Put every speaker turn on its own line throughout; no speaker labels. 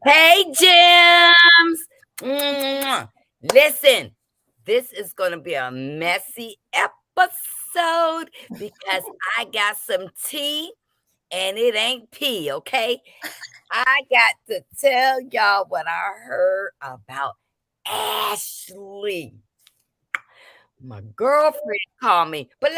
Hey, Gems. Mwah. Listen, this is going to be a messy episode because I got some tea and it ain't pee, okay? I got to tell y'all what I heard about Ashley. My girlfriend called me, but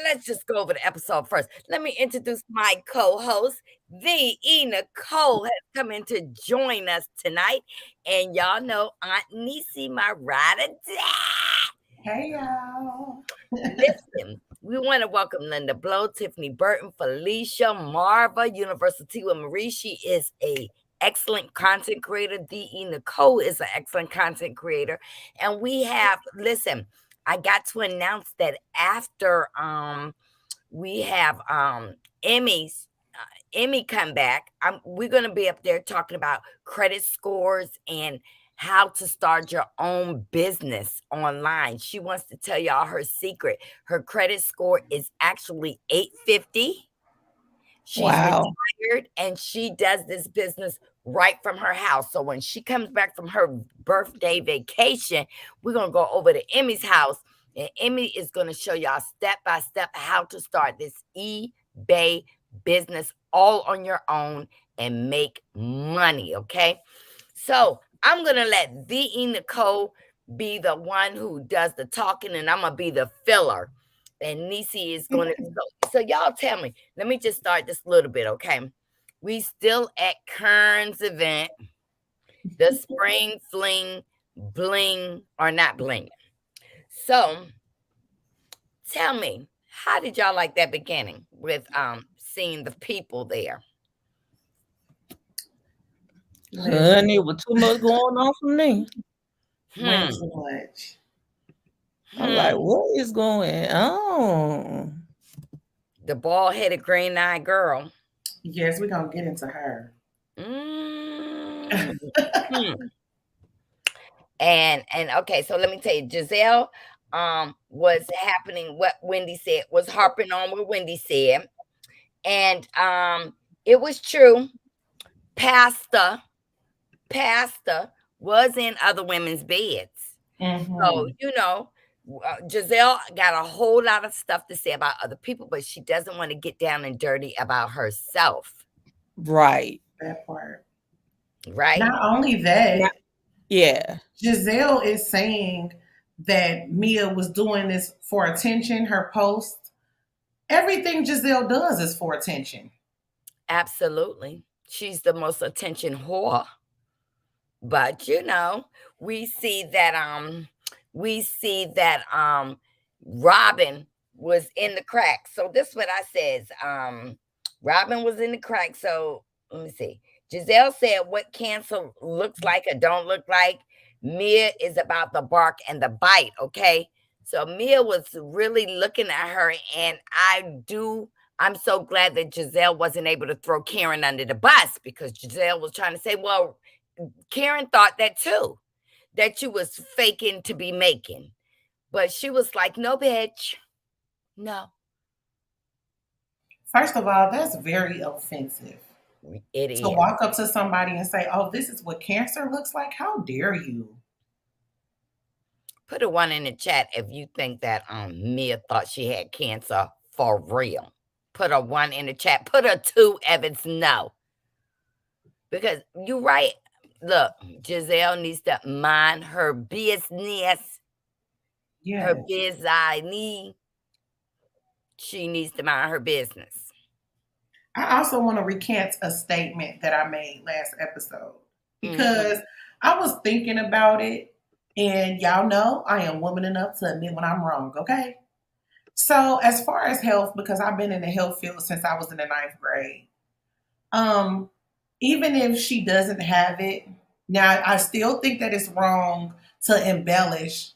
let's just go over the episode first. Let me introduce my co-host, the E. Nicole, has come in to join us tonight, and y'all know Aunt Niecy, my ride or die.
Hey y'all.
Listen, we want to welcome Linda Blow, Tiffany Burton, Felicia, Marva, University with Marie. She is a excellent content creator. D.E. Nicole is an excellent content creator. And we have, listen, I got to announce that after we have Emmy come back, we're going to be up there talking about credit scores and how to start your own business online. She wants to tell y'all her secret. Her credit score is actually 850. She's
Wow.
retired and she does this business right from her house. So when she comes back from her birthday vacation, we're going to go over to Emmy's house and Emmy is going to show y'all step by step how to start this eBay business all on your own and make money. Okay. So I'm going to let V.E. Nicole be the one who does the talking and I'm going to be the filler. And Nisi is going to. So y'all tell me. Let me just start this a little bit, okay? We still at Kern's event, the spring fling bling or not bling. So tell me, how did y'all like that beginning with seeing the people there?
Honey, it was too much going on for me.
Way
Hmm.
too much.
I'm like, what is going on?
The bald-headed green-eyed girl.
Yes, we're gonna get into her.
Mm. Hmm. And okay, so let me tell you, Giselle was happening what Wendy said, was harping on what Wendy said. And it was true. Pastor was in other women's beds. So,
Mm-hmm.
Giselle got a whole lot of stuff to say about other people, but she doesn't want to get down and dirty about herself.
Right.
That part.
Right?
Not only that,
Yeah.
Giselle is saying that Mia was doing this for attention, her post. Everything Giselle does is for attention.
Absolutely. She's the most attention whore. But we see that Robin was in the crack. So this is what I says. Robin was in the crack. So let me see. Giselle said what cancer looks like or don't look like. Mia is about the bark and the bite. Okay. So Mia was really looking at her, and I'm so glad that Giselle wasn't able to throw Karen under the bus because Giselle was trying to say, well, Karen thought that too, that you was faking to be making. But she was like, no, bitch. No,
First of all, that's very offensive.
it
To
is.
walk up to somebody and say, "Oh, this is what cancer looks like." How dare you?
Put a one in the chat if you think that Mia thought she had cancer for real. Put a one in the chat. Put a two if it's no. Because you're right. Look, Giselle needs to mind her business. Her
Yes.
business. She needs to mind her business.
I also want to recant a statement that I made last episode
Hmm.
because I was thinking about it, and y'all know I am woman enough to admit when I'm wrong, okay? So, as far as health, because I've been in the health field since I was in the ninth grade, um, even if she doesn't have it, now I still think that it's wrong to embellish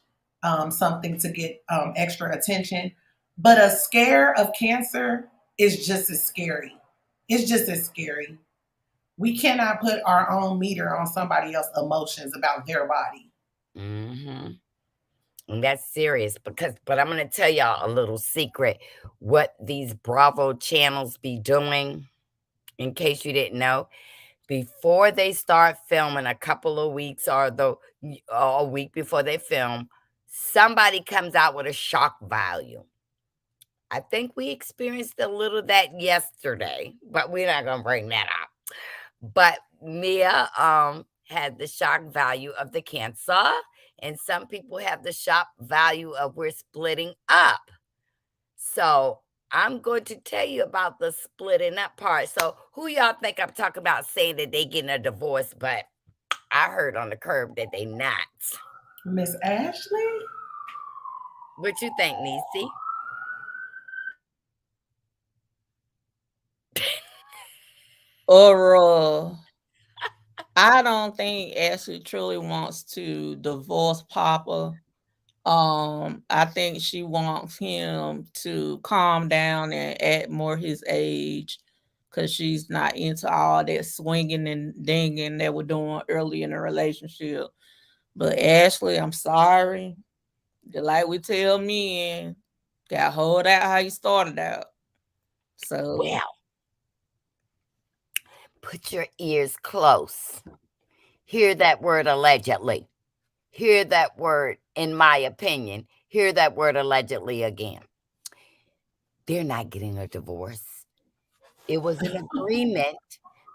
something to get extra attention, but a scare of cancer is just as scary. It's just as scary. We cannot put our own meter on somebody else's emotions about their body.
Hmm. And that's serious but I'm gonna tell y'all a little secret what these Bravo channels be doing in case you didn't know. before they start filming, a couple of weeks or a week before they film, somebody comes out with a shock value. I think we experienced a little of that yesterday, but we're not gonna bring that up. But Mia had the shock value of the cancer, and some people have the shock value of we're splitting up. So I'm going to tell you about the splitting up part. So who y'all think I'm talking about saying that they getting a divorce, but I heard on the curb that they not.
Miss Ashley?
What you think, Niecy?
Or I don't think Ashley truly wants to divorce Papa. I think she wants him to calm down and act more his age, because she's not into all that swinging and dinging that we're doing early in the relationship. But Ashley, I'm sorry. Like we tell men, gotta hold out how you started out. So
Well, put your ears close. Hear that word allegedly. Hear that word, in my opinion. Hear that word allegedly again. They're not getting a divorce. It was an agreement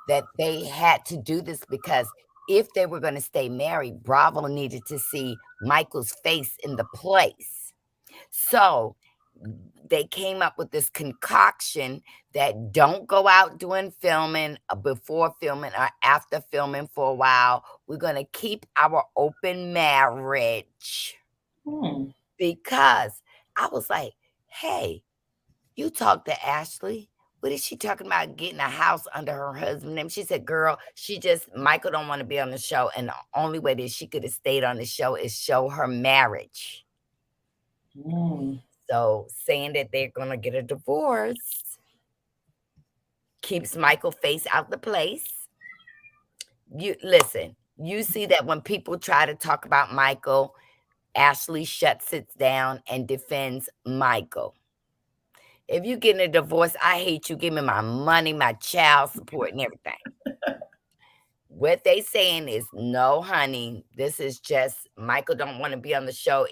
that they had to do this because if they were going to stay married, Bravo needed to see Michael's face in the place. So they came up with this concoction that don't go out doing filming before filming or after filming for a while. We're going to keep our open marriage. Because I was like, hey, you talk to Ashley. What is she talking about getting a house under her husband's name? She said, girl, Michael don't want to be on the show. And the only way that she could have stayed on the show is show her marriage. So saying that they're going to get a divorce keeps Michael face out the place. You listen, you see that when people try to talk about Michael, Ashley shuts it down and defends Michael. If you getting a divorce, I hate you. Give me my money, my child support, and everything. What they saying is, no, honey, this is just Michael don't want to be on the show.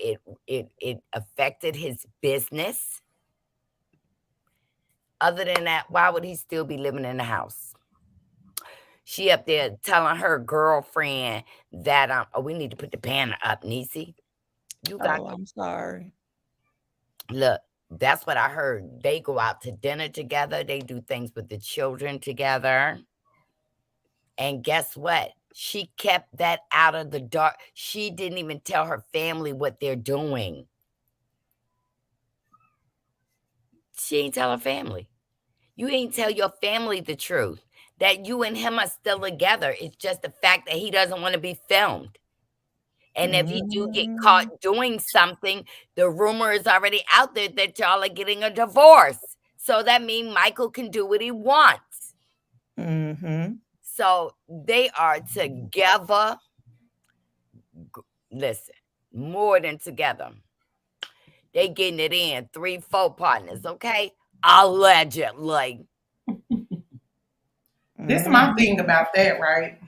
It affected his business. Other than that, why would he still be living in the house? She up there telling her girlfriend that we need to put the banner up, NIECY. You got
I'm sorry.
Look, that's what I heard. They go out to dinner together. They do things with the children together. And guess what? She kept that out of the dark. She didn't even tell her family what they're doing. She ain't tell her family. You ain't tell your family the truth. That you and him are still together. It's just the fact that he doesn't want to be filmed. And if he do get caught doing something, the rumor is already out there that y'all are getting a divorce. So that means Michael can do what he wants. So they are together. Listen, more than together. They getting it in 3-4 partners, okay? Allegedly.
This is my thing about that, right?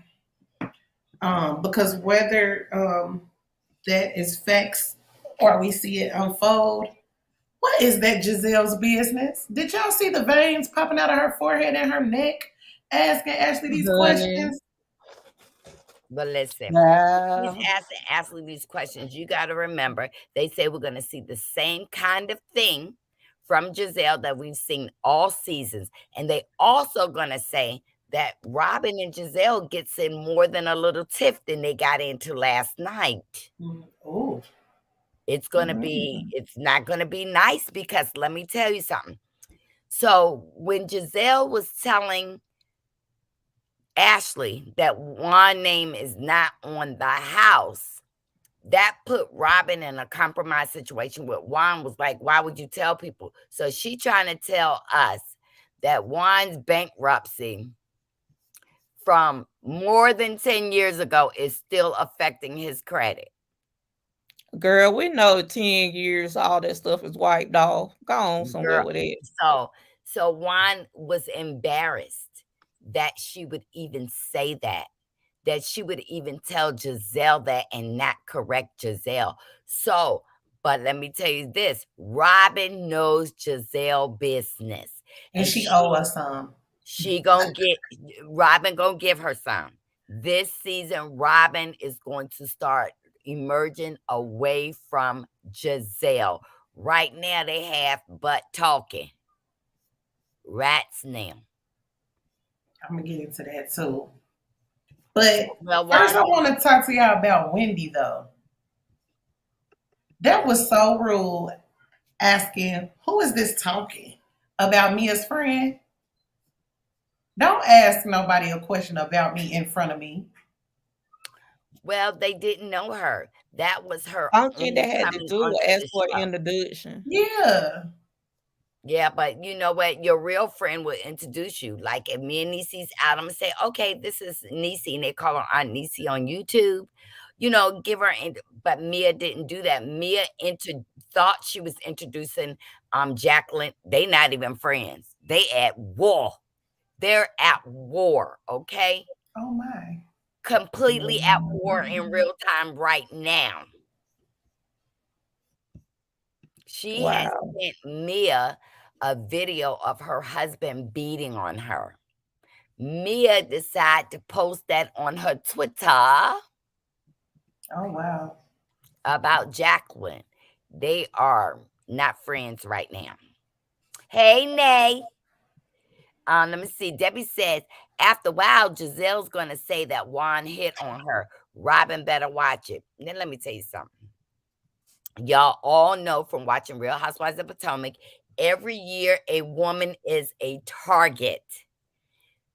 Because whether that is facts or we see it unfold, what is that Giselle's business? Did y'all see the veins popping out of her forehead and her neck asking Ashley these questions?
But listen, he's asking Ashley these questions. You got to remember, they say we're going to see the same kind of thing from Giselle that we've seen all seasons. And they also going to say that Robin and Giselle gets in more than a little tiff than they got into last night.
Oh.
It's going to be, it's not going to be nice because let me tell you something. So when Giselle was telling Ashley that Juan's name is not on the house, that put Robin in a compromised situation where Juan was like, why would you tell people? So she trying to tell us that Juan's bankruptcy from more than 10 years ago is still affecting his credit.
Girl, we know 10 years, all that stuff is wiped off. Go on somewhere with it.
So Juan was embarrassed that she would even say that she would even tell Giselle that and not correct Giselle. So, but let me tell you this, Robin knows Giselle business.
And she owe us some.
She gonna get, Robin gonna give her some. This season, Robin is going to start emerging away from Giselle. Right now, they have but talking. Rats now.
I'm gonna get into that too. But
Well,
first, I
Wanda,
want to talk to y'all about Wendy though. That was so rude, asking who is this talking about Mia's friend. Don't ask nobody a question about me in front of me.
well, they didn't know her. That was her
I don't think
only
they had to
coming
do
onto
it as
the
for
show.
introduction.
Yeah.
Yeah, but you know what? Your real friend will introduce you. Like if me and Niecy's out, I'm gonna say, okay, this is Niecy, and they call her Aunt Niecy on YouTube. You know, give her. But Mia didn't do that. Mia thought she was introducing Jacqueline. They not even friends. They at war. They're at war. Okay,
Oh my.
completely at war in real time right now. She has
Wow.
sent Mia a video of her husband beating on her. Mia decided to post that on her Twitter
Oh wow.
about Jacqueline. They are not friends right now. Hey, Nay. Let me see. Debbie says, after a while, Giselle's going to say that Juan hit on her. Robin better watch it. Then let me tell you something. Y'all all know from watching Real Housewives of Potomac, every year a woman is a target.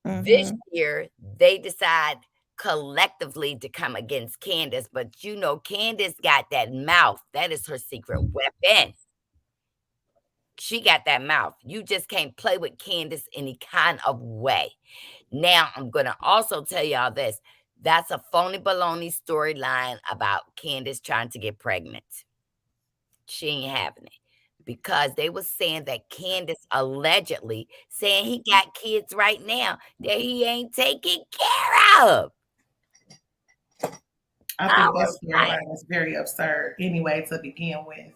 This
Mm-hmm.
year, they decide collectively to come against Candace, but you know, Candace got that mouth. That is her secret weapon. She got that mouth. You just can't play with Candace any kind of way. Now, I'm going to also tell y'all this. That's a phony baloney storyline about Candace trying to get pregnant. She ain't having it because they were saying that Candace allegedly saying he got kids right now that he ain't taking care of.
I
I
think
was
that
like,
storyline is very absurd anyway to begin with.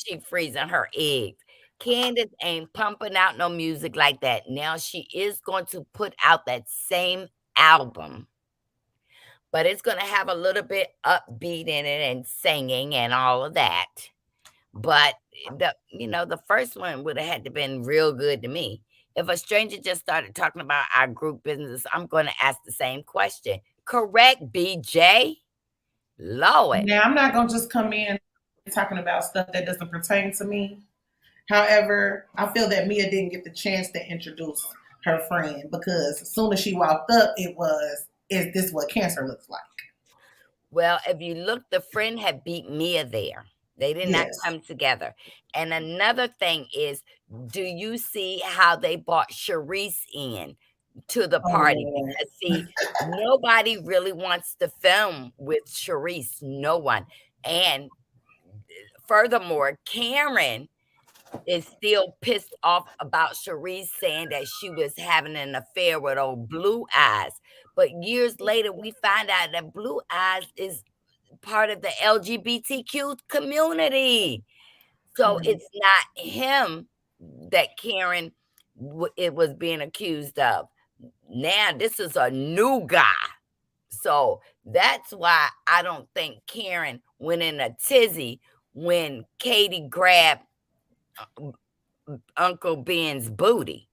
she freezing her eggs. Candace ain't pumping out no music like that. Now she is going to put out that same album, but it's going to have a little bit upbeat in it and singing and all of that. But the first one would have had to been real good to me. If a stranger just started talking about our group business, I'm going to ask the same question. Correct, BJ? Lord.
Now, I'm not going to just come in talking about stuff that doesn't pertain to me. However, I feel that Mia didn't get the chance to introduce her friend because as soon as she walked up, it was, is this what cancer looks like?
Well, if you look, the friend had beat Mia there. They did not
Yes.
come together. And another thing is, do you see how they brought Sharice in to the
Oh,
party?
Lord.
Because see, nobody really wants to film with Sharice. No one. And furthermore, Karen is still pissed off about Sharice saying that she was having an affair with old Blue Eyes. But years later, we find out that Blue Eyes is part of the LGBTQ community. So
Correct.
it's not him that Karen it was being accused of. Now this is a new guy. So that's why I don't think Karen went in a tizzy when Katie grabbed Uncle Ben's booty.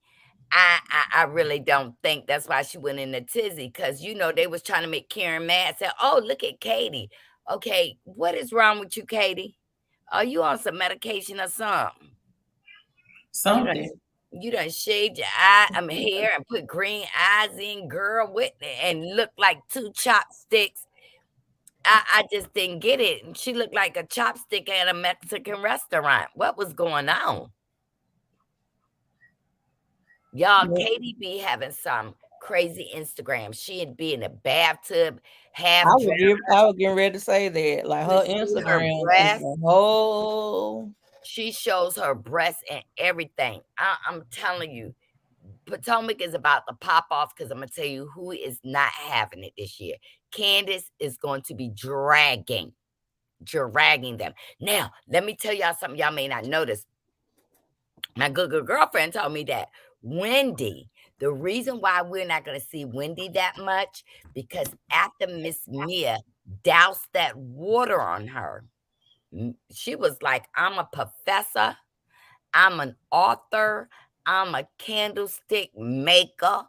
I really don't think that's why she went in a tizzy because they was trying to make Karen mad. Say, oh, look at Katie. Okay, what is wrong with you, Katie? Are you on some medication or something? You done
Something.
you done shaved your hair and put green eyes in, girl, with and look like two chopsticks. I just didn't get it. And she looked like a chopstick at a Mexican restaurant. What was going on? Y'all,
Yeah.
Katie be having some crazy Instagram. She'd be in the bathtub, half
I
dressed.
was getting ready to say that. Like
You
her
see her
Instagram is
breast.
a whole
She shows her breast and everything. I'm telling you, Potomac is about to pop off because I'm gonna tell you who is not having it this year. Candace is going to be dragging them. Now, let me tell y'all something y'all may not notice. My good girlfriend told me that Wendy, the reason why we're not going to see Wendy that much, because after Miss Mia doused that water on her, she was like, I'm a professor, I'm an author, I'm a candlestick maker,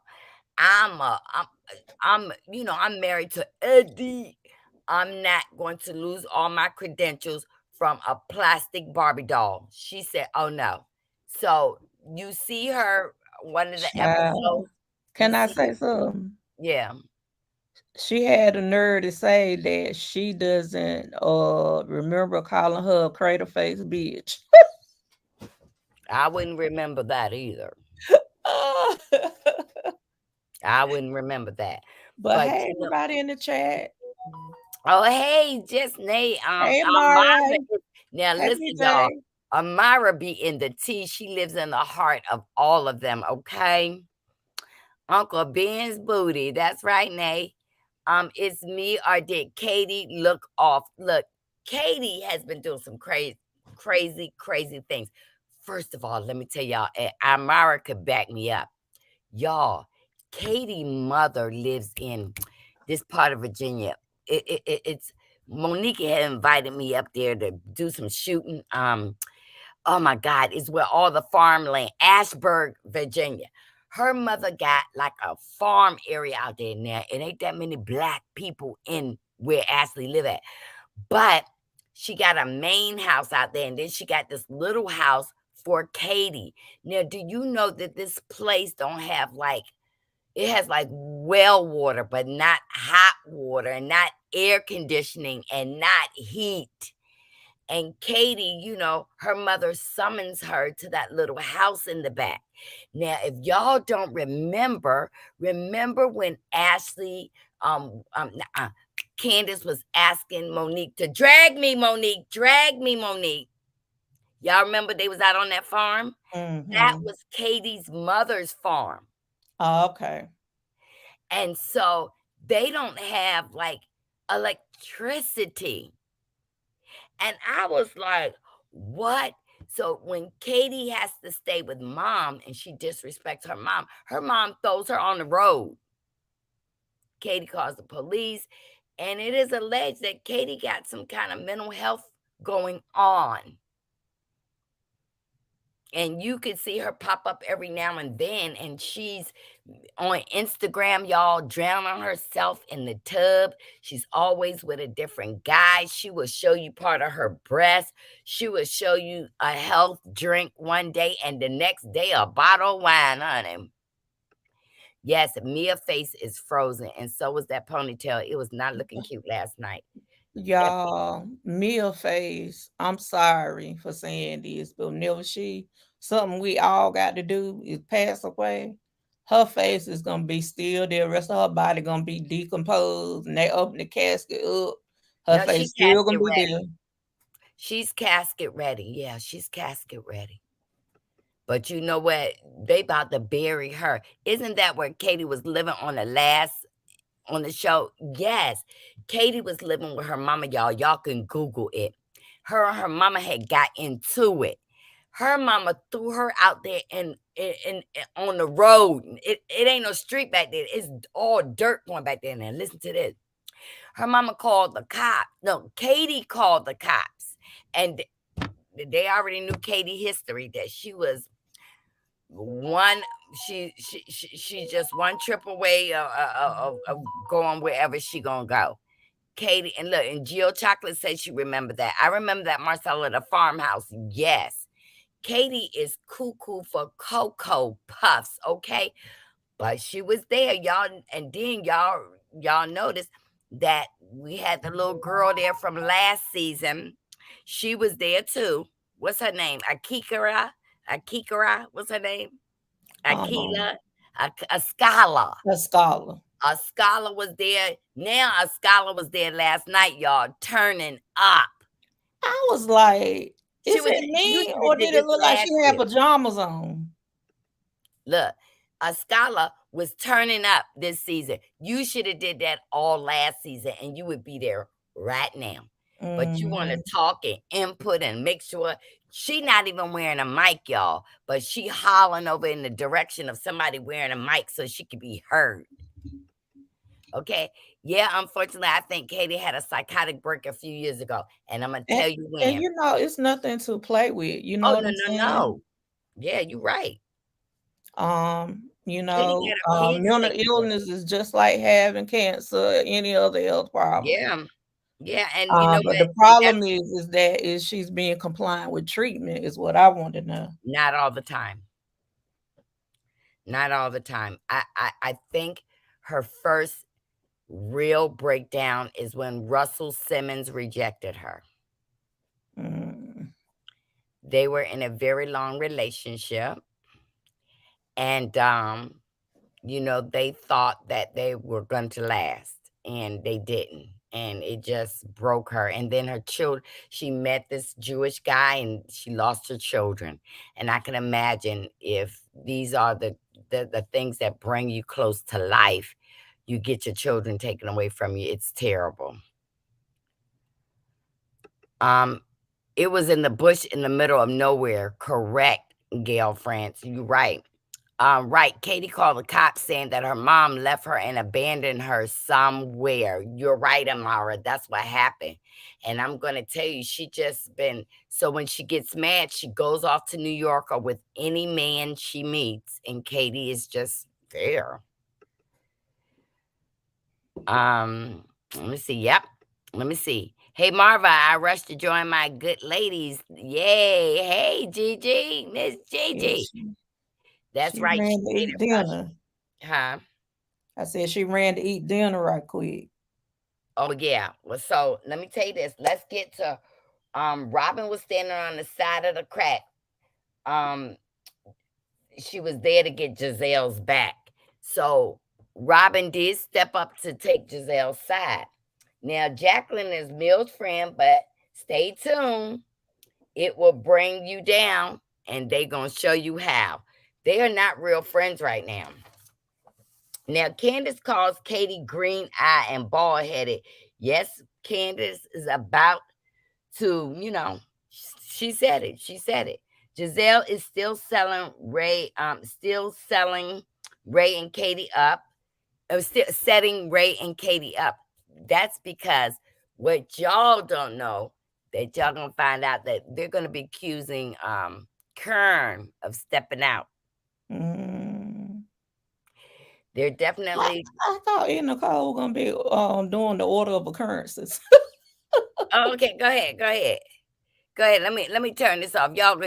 I'm married to Eddie. I'm not going to lose all my credentials from a plastic Barbie doll. She said, oh no. So you see her, one of the
Child,
episodes.
can I say something?
Yeah.
She had the nerve to say that she doesn't remember calling her a crater face bitch.
I wouldn't remember that either. I wouldn't remember that.
But
But
hey, everybody in the chat.
oh hey, just Nate.
Hey,
Amara
Mari.
now
Hey,
listen, y'all.
BJ.
Amara be in the tea. She lives in the heart of all of them, okay? Uncle Ben's booty. That's right, Nate. It's me or did Katie look off? Look, Katie has been doing some crazy things. First of all, let me tell y'all, Amara could back me up. Y'all, Katie's mother lives in this part of Virginia. It's Monique had invited me up there to do some shooting. Oh my God, it's where all the farmland, Ashburg, Virginia. Her mother got like a farm area out there now. It ain't that many black people in where Ashley live at. But she got a main house out there, and then she got this little house for Katie. Now, do you know that this place don't have like, it has like well water, but not hot water, and not air conditioning, and not heat. And Katie, her mother summons her to that little house in the back. Now, if y'all don't remember when Ashley, Candace was asking Monique to drag me, Monique. Y'all remember they was out on that farm? That was Katie's mother's farm.
Oh, okay.
And so they don't have like electricity. And I was like, what? So when Katie has to stay with mom and she disrespects her mom throws her on the road. Katie calls the police, and it is alleged that Katie got some kind of mental health going on. And you could see her pop up every now and then, and she's on Instagram, y'all, drowning herself in the tub. She's always with a different guy. She will show you part of her breast. She will show you a health drink one day, and the next day a bottle of wine, honey. Yes, Mia's face is frozen, and so was that ponytail. It was not looking cute last night.
Y'all, Mia face, I'm sorry for saying this, but whenever something we all got to do is pass away, her face is gonna be still there. The rest of her body gonna be decomposed, and they open the casket up. Her
No,
face
she's
still gonna
casket
be
ready.
there.
She's casket ready. Yeah, she's casket ready. But you know what? They about to bury her. Isn't that where Katie was living on the show? Yes. Katie was living with her mama, y'all. Y'all can Google it. Her and her mama had got into it. Her mama threw her out there and on the road. It ain't no street back there. It's all dirt going back there. Now listen to this. Her mama called the cops. No, Katie called the cops. And they already knew Katie history, that she was she's just one trip away of going wherever she gonna go. Katie, and look, and Jill Chocolate says she remember that. I remember that, Marcella, the farmhouse. Yes. Katie is cuckoo for Cocoa Puffs, okay? But she was there, y'all. And then y'all noticed that we had the little girl there from last season. She was there too. What's her name? Akikara? What's her name? Akila? A scholar.
A scholar.
A scholar was there. Now a scholar was there last night, y'all, turning up.
I was like,
She
is
was
it
you
me
should
or
have did
did it
this
look like
last
she had
year.
pajamas on?
Look, Scala was turning up this season. You should have did that all last season, and you would be there right now. But you want to talk and input and make sure she not even wearing a mic, y'all, but she hollering over in the direction of somebody wearing a mic so she could be heard. Okay. Yeah, unfortunately, I think Katie had a psychotic break a few years ago, and I'm gonna tell you
And
when.
it's nothing to play with. You know
Oh
what
no,
I'm
no,
saying?
no. Yeah, you're right.
You
Katie
know,
got her kids
mental
taken care of.
illness is just like having cancer or any other health problem.
Yeah, yeah, and you know
But
what?
the
And that's
problem is she's being compliant with treatment is what I want to know.
not all the time. Not all the time. I think her first real breakdown is when Russell Simmons rejected her.
Mm.
They were in a very long relationship, and you know, they thought that they were going to last, and they didn't. And it just broke her. And then her children, she met this Jewish guy and she lost her children. And I can imagine if these are the things that bring you close to life, you get your children taken away from you. It's terrible. It was in the bush in the middle of nowhere. Correct, Gail France. You're right. Right. Katie called the cops saying that her mom left her and abandoned her somewhere. You're right, Amara. That's what happened. And I'm going to tell you, she just been, so when she gets mad, she goes off to New York or with any man she meets. And Katie is just there. Let me see. Yep. Let me see. Hey, Marva, I rushed to join my good ladies. Yay. Hey, Gigi. Miss
Yeah,
Gigi. That's
she
right.
ran
She
to
made
eat
it rush.
dinner.
Huh?
I said she ran to eat dinner right quick.
Oh, yeah. Well, so let me tell you this. Let's get to Robin was standing on the side of the crack. Um, she was there to get Giselle's back. So Robin did step up to take Giselle's side. Now Jacqueline is Mill's friend, but stay tuned. It will bring you down, and they gonna show you how. They are not real friends right now. Now, Candace calls Katie green eye and bald headed. Yes, Candace is about to, you know, she said it. She said it. Giselle is still selling Ray and Katie up. Still setting Ray and Katie up. That's because what y'all don't know, that y'all gonna find out that they're gonna be accusing Kern of stepping out.
Mm.
They're
I,
definitely.
I thought Nicole was gonna be doing the order of occurrences.
Oh, okay, go ahead. Go ahead. Go ahead. Let me turn this off. Y'all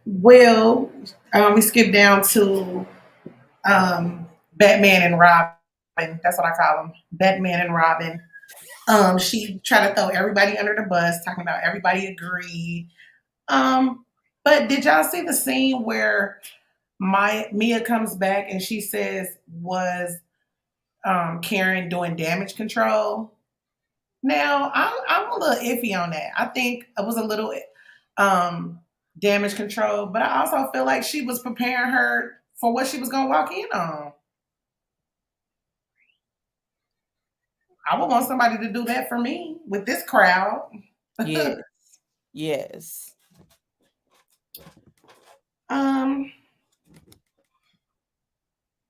Well, we skipped down to Batman and Robin. That's what I call them. Batman and Robin. She tried to throw everybody under the bus, talking about everybody agreed. But did y'all see the scene where Mia comes back and she says, was Karen doing damage control? Now, I'm a little iffy on that. I think it was a little um, damage control, but I also feel like she was preparing her for what she was going to walk in on. I would want somebody to do that for me with this crowd.
Yes. Yes.
um,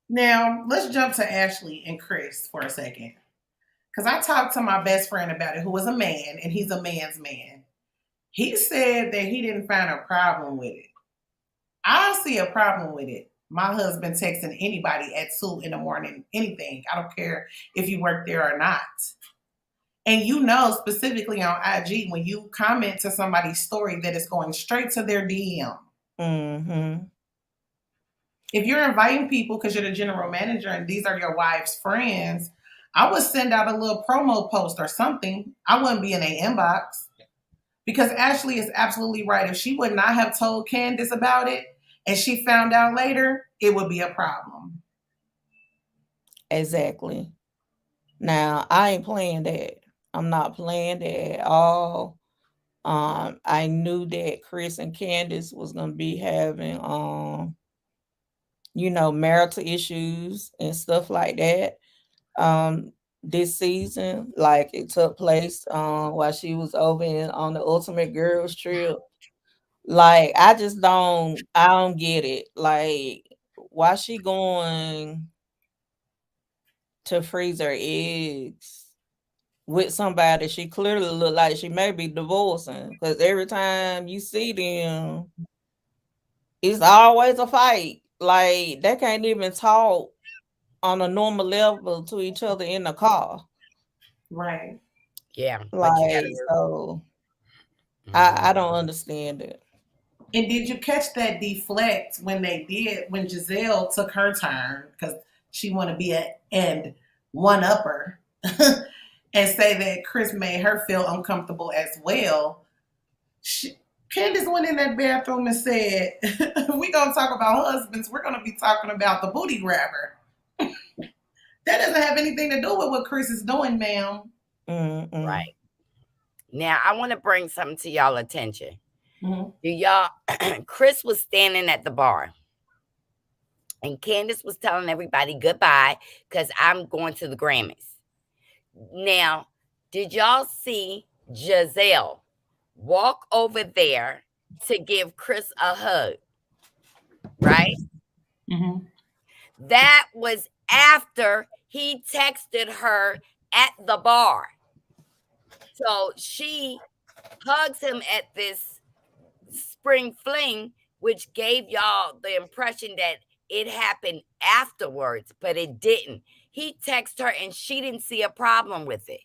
Now, let's jump to Ashley and Chris for a second. Because I talked to my best friend about it, who was a man, and he's a man's man. He said that he didn't find a problem with it. I see a problem with it. My husband texting anybody at 2 in the morning, anything. I don't care if you work there or not. And you know, specifically on IG, when you comment to somebody's story, that it's going straight to their DM.
Mm-hmm.
If you're inviting people because you're the general manager and these are your wife's friends, I would send out a little promo post or something. I wouldn't be in a inbox. Because Ashley is absolutely right. If she would not have told Candace about it and she found out later, it would be a problem.
Exactly. Now, I ain't playing that. I'm not playing that at all. I knew that Chris and Candace was gonna be having marital issues and stuff like that. This season, like it took place while she was over on the Ultimate Girls Trip. Like I don't get it. Like, why she going to freeze her eggs with somebody she clearly look like she may be divorcing? Because every time you see them, it's always a fight. Like, they can't even talk on a normal level to each other in the car.
Right.
Yeah, but you
Like,
gotta.
so I
Mhm.
don't understand it.
And did you catch that deflect when they did when Giselle took her turn because she want to be a and one upper and say that Chris made her feel uncomfortable as well? Candace went in that bathroom and said, "If we gonna talk about husbands, we're gonna be talking about the booty grabber." That doesn't have anything to do with what Chris is doing, ma'am.
Mm-mm.
Right. Now, I want to bring something to y'all attention.
Mm-hmm.
Do y'all, Chris was standing at the bar and Candace was telling everybody goodbye because I'm going to the Grammys. Now, did y'all see Giselle walk over there to give Chris a hug? Right?
Mm-hmm.
That was after he texted her at the bar. So she hugs him at this spring fling, which gave y'all the impression that it happened afterwards, but it didn't. He texted her and she didn't see a problem with it.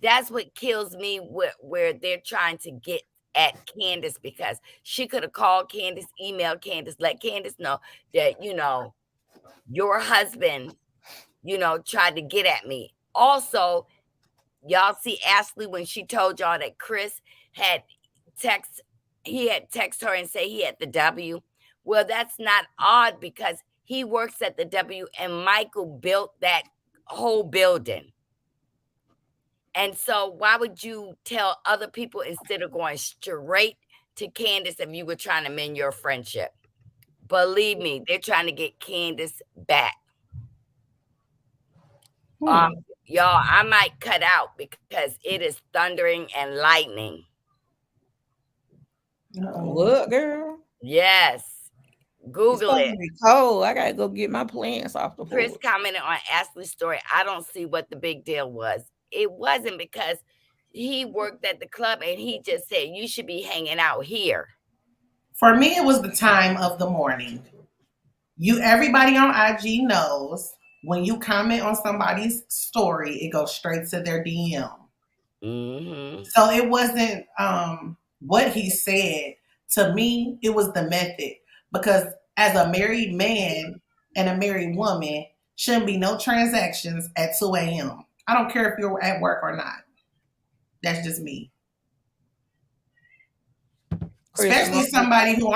That's what kills me where they're trying to get at Candace, because she could have called Candace, emailed Candace, let Candace know that, your husband, tried to get at me. Also, y'all see Ashley when she told y'all that Chris had text he had text her and say he had the W. Well, that's not odd because he works at the W and Michael built that whole building. And so why would you tell other people instead of going straight to Candace if you were trying to mend your friendship? Believe me, they're trying to get Candace back. Um,
Hmm.
y'all, I might cut out because it is thundering and lightning.
Uh-oh.
What, girl?
Yes.
It's
Google
supposed
it.
to be cold. I gotta go get my plants off the
Chris
porch.
commented on Ashley's story. I don't see what the big deal was. It wasn't because he worked at the club and he just said, you should be hanging out here.
For me, it was the time of the morning. Everybody on IG knows when you comment on somebody's story, it goes straight to their DM.
Mm-hmm.
So it wasn't what he said. To me, it was the method. Because as a married man and a married woman, shouldn't be no transactions at 2 a.m. I don't care if you're at work or not. That's just me.
Chris
Especially
Money.
somebody who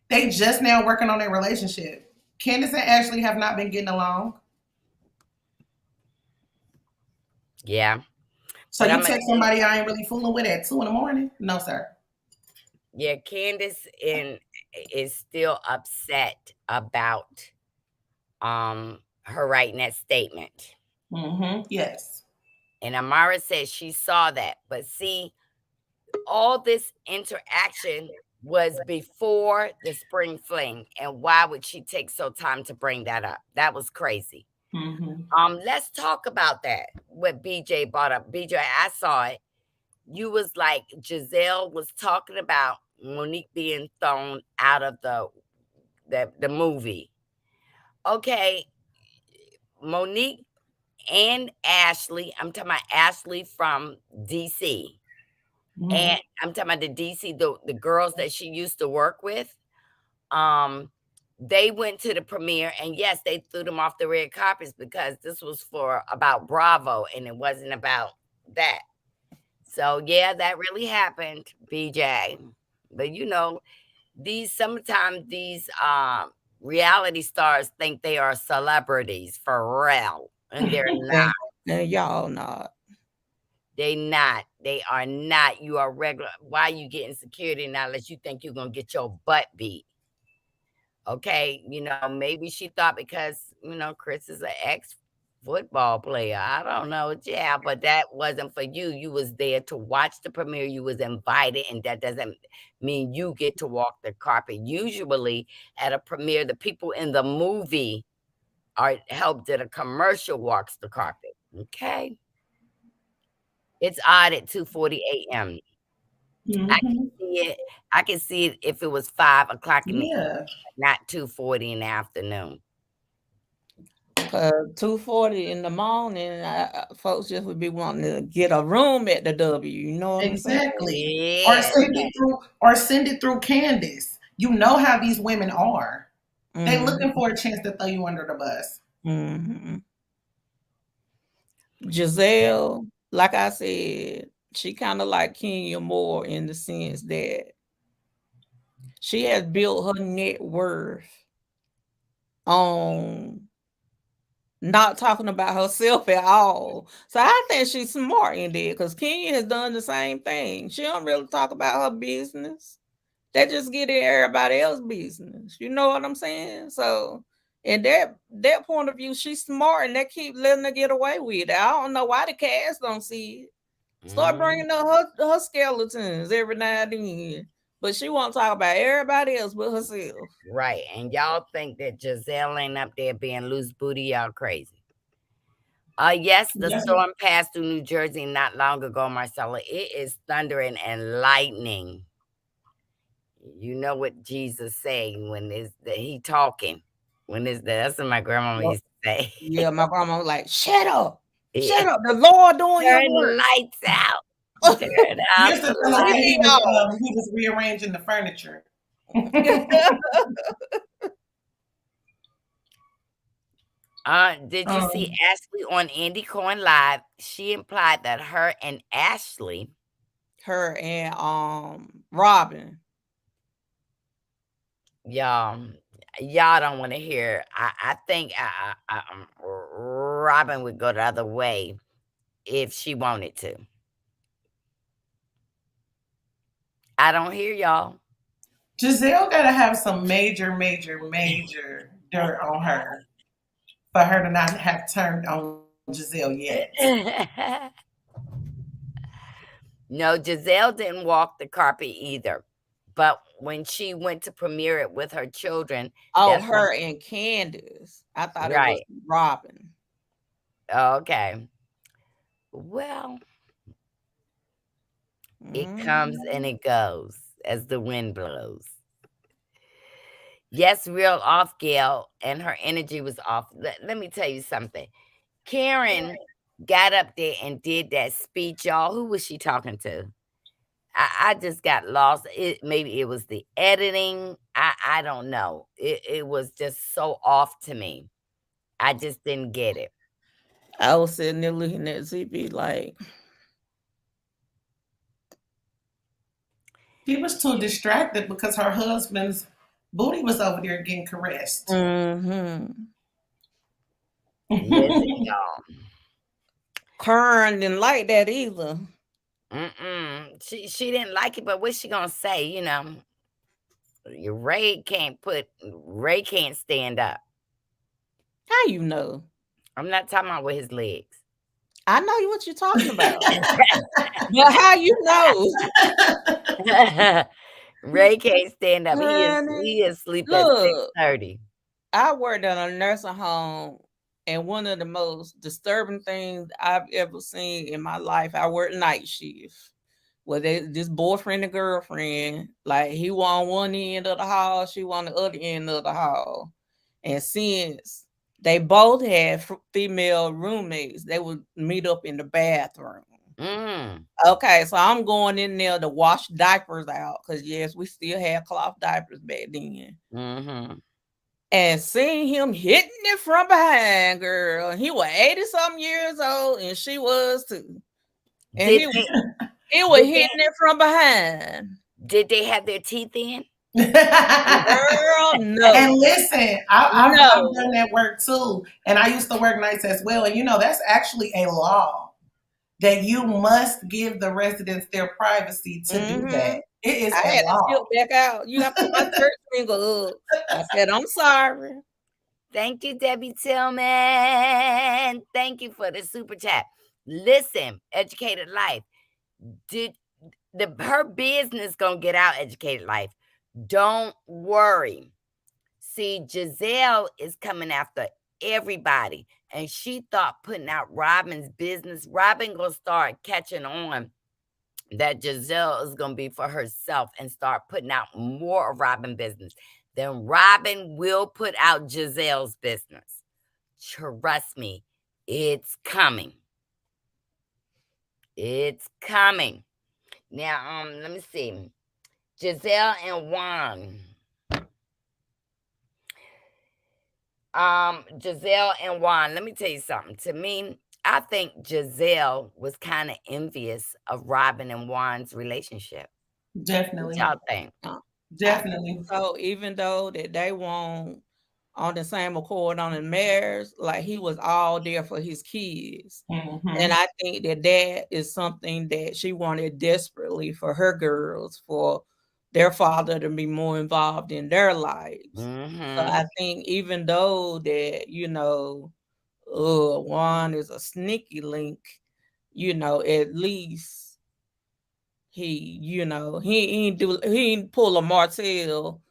they just now working on their relationship. Candace and Ashley have not been getting along.
Yeah.
So
But
you
I'm going to
text
tell you,
somebody I ain't really fooling with at 2 in the morning? No, sir.
yeah, Candace is still upset about her writing that statement.
Mm-hmm. Yes.
And Amara says she saw that. But see, all this interaction was before the spring fling. And why would she take so time to bring that up? That was crazy.
Mm-hmm.
Let's talk about that. What BJ brought up. BJ, I saw it. You was like Giselle was talking about Monique being thrown out of the movie. Okay, Monique and Ashley. I'm talking about Ashley from DC.
Mm-hmm.
And I'm talking about the DC, the girls that she used to work with. Um, they went to the premiere, and yes, they threw them off the red carpets because this was for about Bravo, and it wasn't about that. So yeah, that really happened, BJ. But sometimes these reality stars think they are celebrities for real, and they're not.
And y'all not.
They not. They are not. You are regular. Why are you getting security now unless you think you're going to get your butt beat? Okay. Maybe she thought because, Chris is an ex-football player. I don't know. Yeah, but that wasn't for you. You was there to watch the premiere. You was invited, and that doesn't mean you get to walk the carpet. Usually at a premiere, the people in the movie are helped that a commercial walks the carpet. Okay. It's odd at 2:40 a.m. I can
Mhm.
see it. I can see it if it was 5 o'clock in the evening,
Yeah,
not 2:40 in the afternoon.
2:40 in the morning, folks just would be wanting to get a room at the W. You know what I'm saying?
exactly. Or
Yeah.
send it through Candace. You know how these women are. They looking for a chance to throw you under the bus.
Mm-hmm. Giselle, like I said, she kind of like Kenya Moore in the sense that she has built her net worth on not talking about herself at all. So I think she's smart in that because Kenya has done the same thing. She don't really talk about her business. They just get in everybody else's business. You know what I'm saying? So in that point of view, she's smart and they keep letting her get away with it. I don't know why the cast don't see it. Start bringing up her skeletons every now and then. But she won't talk about everybody else but herself.
Right. And y'all think that Giselle ain't up there being loose booty. Y'all crazy. Yes, the
Yes.
storm passed through New Jersey not long ago, Marcella. It is thundering and lightning. You know what Jesus saying when he talking. That's what my grandmama used to say.
Yeah, my grandma was like, shut up.
Yeah.
Shut up. The Lord doing your
Turn the
work.
lights out. Turn out
Used to
the
feel like
lights.
he was rearranging the furniture.
Did you see Ashley on Andy Cohen Live? She implied that her and Ashley,
her and Robin.
y'all don't want to hear. I think Robin would go the other way if she wanted to. I don't hear y'all.
Giselle gotta have some major dirt on her for her to not have turned on Giselle yet.
No, Giselle didn't walk the carpet either. But when she went to premiere it with her children,
Oh,
that's when,
her and Candace. I thought it was
right.
Robin.
Okay. Well, it comes and it goes as the wind blows. Yes, real off, Gail, and her energy was off. Let me tell you something. Karen got up there and did that speech, y'all. Who was she talking to? I just got lost. Maybe it was the editing. I don't know. It was just so off to me. I just didn't get it.
I was sitting there looking at ZB like,
She was too distracted because her husband's booty was over there getting caressed.
Listen, y'all.
Karen didn't like that either.
She didn't like it, but what's she gonna say? Ray can't stand up.
How you know?
I'm not talking about with his legs.
I know what you're talking about. But how you know?
Ray can't stand up.
Honey,
He is asleep at
look,
6:30.
I worked at a nursing home, and one of the most disturbing things I've ever seen in my life, I worked night shift. Well, this boyfriend and girlfriend, like he was on one end of the hall, she was on the other end of the hall. And since they both had female roommates, they would meet up in the bathroom. Okay, so I'm going in there to wash diapers out because yes, we still had cloth diapers back then. And seeing him hitting it from behind, girl. He was 80-something years old, and she was too. And he was hitting it from behind.
Did they have their teeth in?
Girl, no.
And listen, I've done that work too. And I used to work nights as well. And that's actually a law. that you must give the residents their privacy to do that. It is
I
a
had to skip
law.
back out. You got to put my church finger up. I said, I'm sorry.
Thank you, Debbie Tillman. Thank you for the super chat. Listen, Educated Life. Her business gonna get out, Educated Life. Don't worry. See, Giselle is coming after everybody, and she thought putting out Robin's business, Robin gonna start catching on that Giselle is gonna be for herself and start putting out more of Robin business. Then Robin will put out Giselle's business. Trust me, it's coming. It's coming. Now, let me see. Giselle and Juan. Giselle and Juan, let me tell you something. To me, I think Giselle was kind of envious of Robin and Juan's relationship.
Definitely.
What y'all think?
Definitely.
So even though that they won't on the same accord on the marriage, like he was all there for his kids. And I think that is something that she wanted desperately for her girls, for their father to be more involved in their lives. So I think even though that, Juan is a sneaky link, at least he ain't pull a Martell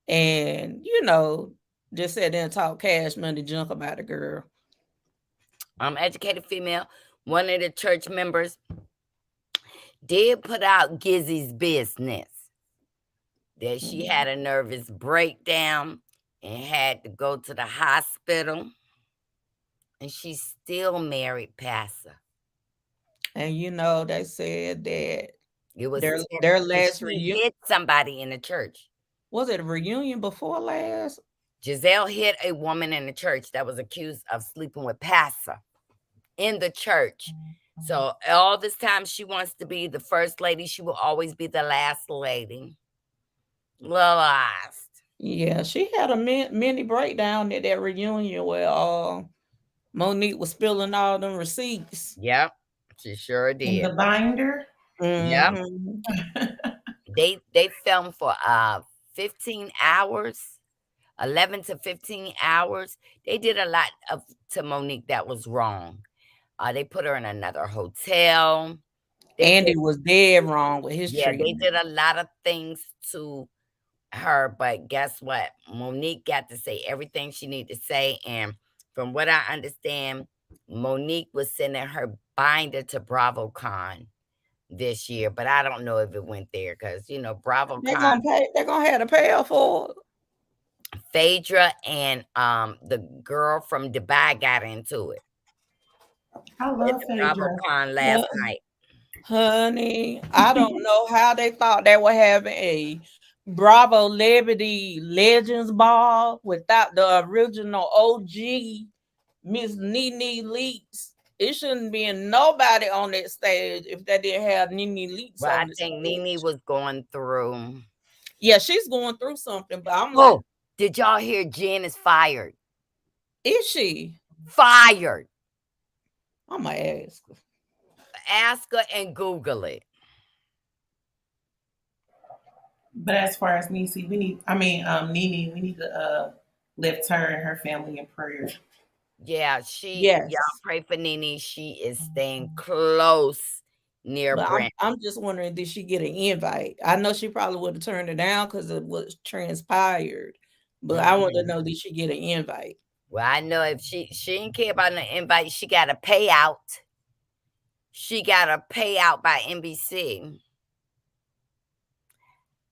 and just sit there and talk cash money junk about a girl.
Educated female, one of the church members did put out Gizzy's business, that she had a nervous breakdown and had to go to the hospital, and she still married Pastor.
And they said that
it was
their last
reunion. Hit somebody in the church.
Was it a reunion before last?
Giselle hit a woman in the church that was accused of sleeping with Pastor in the church. So all this time she wants to be the first lady. She will always be the last lady. Last.
Yeah, she had a mini breakdown at that reunion where Monique was spilling all them receipts.
Yep, she sure did.
In the binder.
Yep. They filmed for 15 hours. 11 to 15 hours. They did a lot to Monique that was wrong. They put her in another hotel.
Andy was dead wrong with his treatment.
They did a lot of things to her, but guess what? Monique got to say everything she needed to say, and from what I understand, Monique was sending her binder to BravoCon this year, but I don't know if it went there because BravoCon.
They're gonna have to pay her for it.
Phaedra and the girl from Dubai got into it.
I love Phaedra.
BravoCon last night.
Honey, I don't know how they thought they were having a Bravo Celebrity Legends Ball without the original OG Miss NIECY Leakes. It shouldn't be nobody on that stage if they didn't have NIECY Leakes on the stage.
I think NIECY was going through.
Yeah, she's going through something, but I'm like,
did y'all hear Jen is fired?
Is she?
Fired.
I'm going to ask her.
Ask her and Google it.
But as far as NIECY, NIECY, we need to lift her and her family in prayer.
Yeah, y'all pray for NIECY. She is staying close near Brent.
I'm just wondering, did she get an invite? I know she probably would have turned it down because it was transpired. But I want to know, did she get an invite?
Well, I know if she didn't care about an invite, she got a payout. She got a payout by NBC.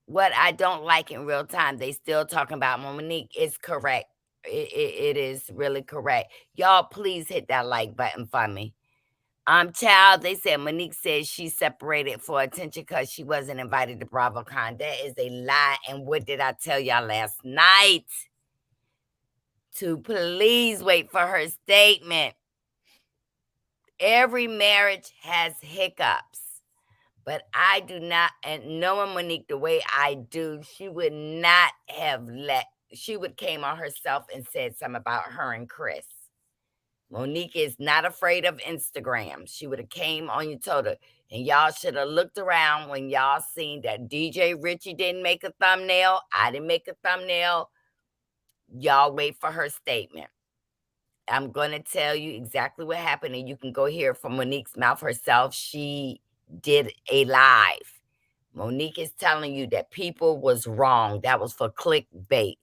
What I don't like in real time, they still talking about Monique is correct. It is really correct. Y'all, please hit that like button for me. Child, they said Monique said she separated for attention because she wasn't invited to BravoCon. That is a lie. And what did I tell y'all last night? To please wait for her statement. Every marriage has hiccups. But I do not, and knowing Monique the way I do, she would not have she would came on herself and said something about her and Chris. Monique is not afraid of Instagram. She would have came on you, told her. And y'all should have looked around when y'all seen that DJ Richie didn't make a thumbnail. I didn't make a thumbnail. Y'all wait for her statement. I'm going to tell you exactly what happened, and you can go hear from Monique's mouth herself. She did a live. Monique is telling you that people was wrong. That was for clickbait.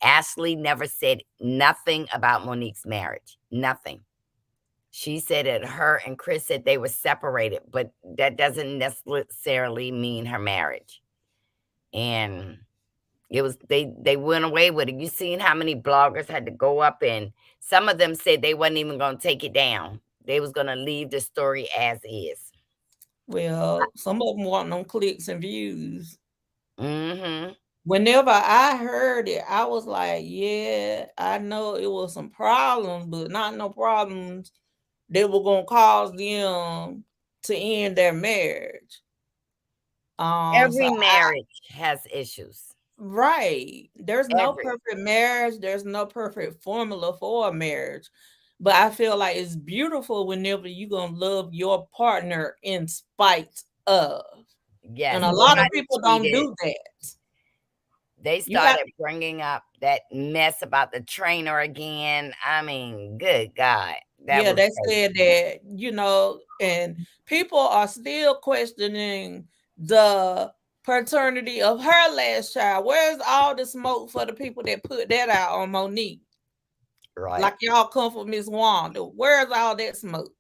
Ashley never said nothing about Monique's marriage. Nothing. She said that her and Chris said they were separated, but that doesn't necessarily mean her marriage. And it was they went away with it. You seen how many bloggers had to go up, and some of them said they wasn't even going to take it down. They was going to leave the story as is.
Well, some of them want them clicks and views.
Mm-hmm.
Whenever I heard it, I was like, yeah, I know it was some problems, but not no problems that were going to cause them to end their marriage.
Every marriage has issues.
Right. There's no perfect marriage. There's no perfect formula for a marriage. But I feel like it's beautiful whenever you're going to love your partner in spite of.
Yes.
And a lot of people don't do that.
They started bringing up that mess about the trainer again. I mean, good God.
They said that, you know, and people are still questioning the paternity of her last child. Where's all the smoke for the people that put that out on Monique?
Right.
Like y'all come for Miss Wanda. Where's all that smoke?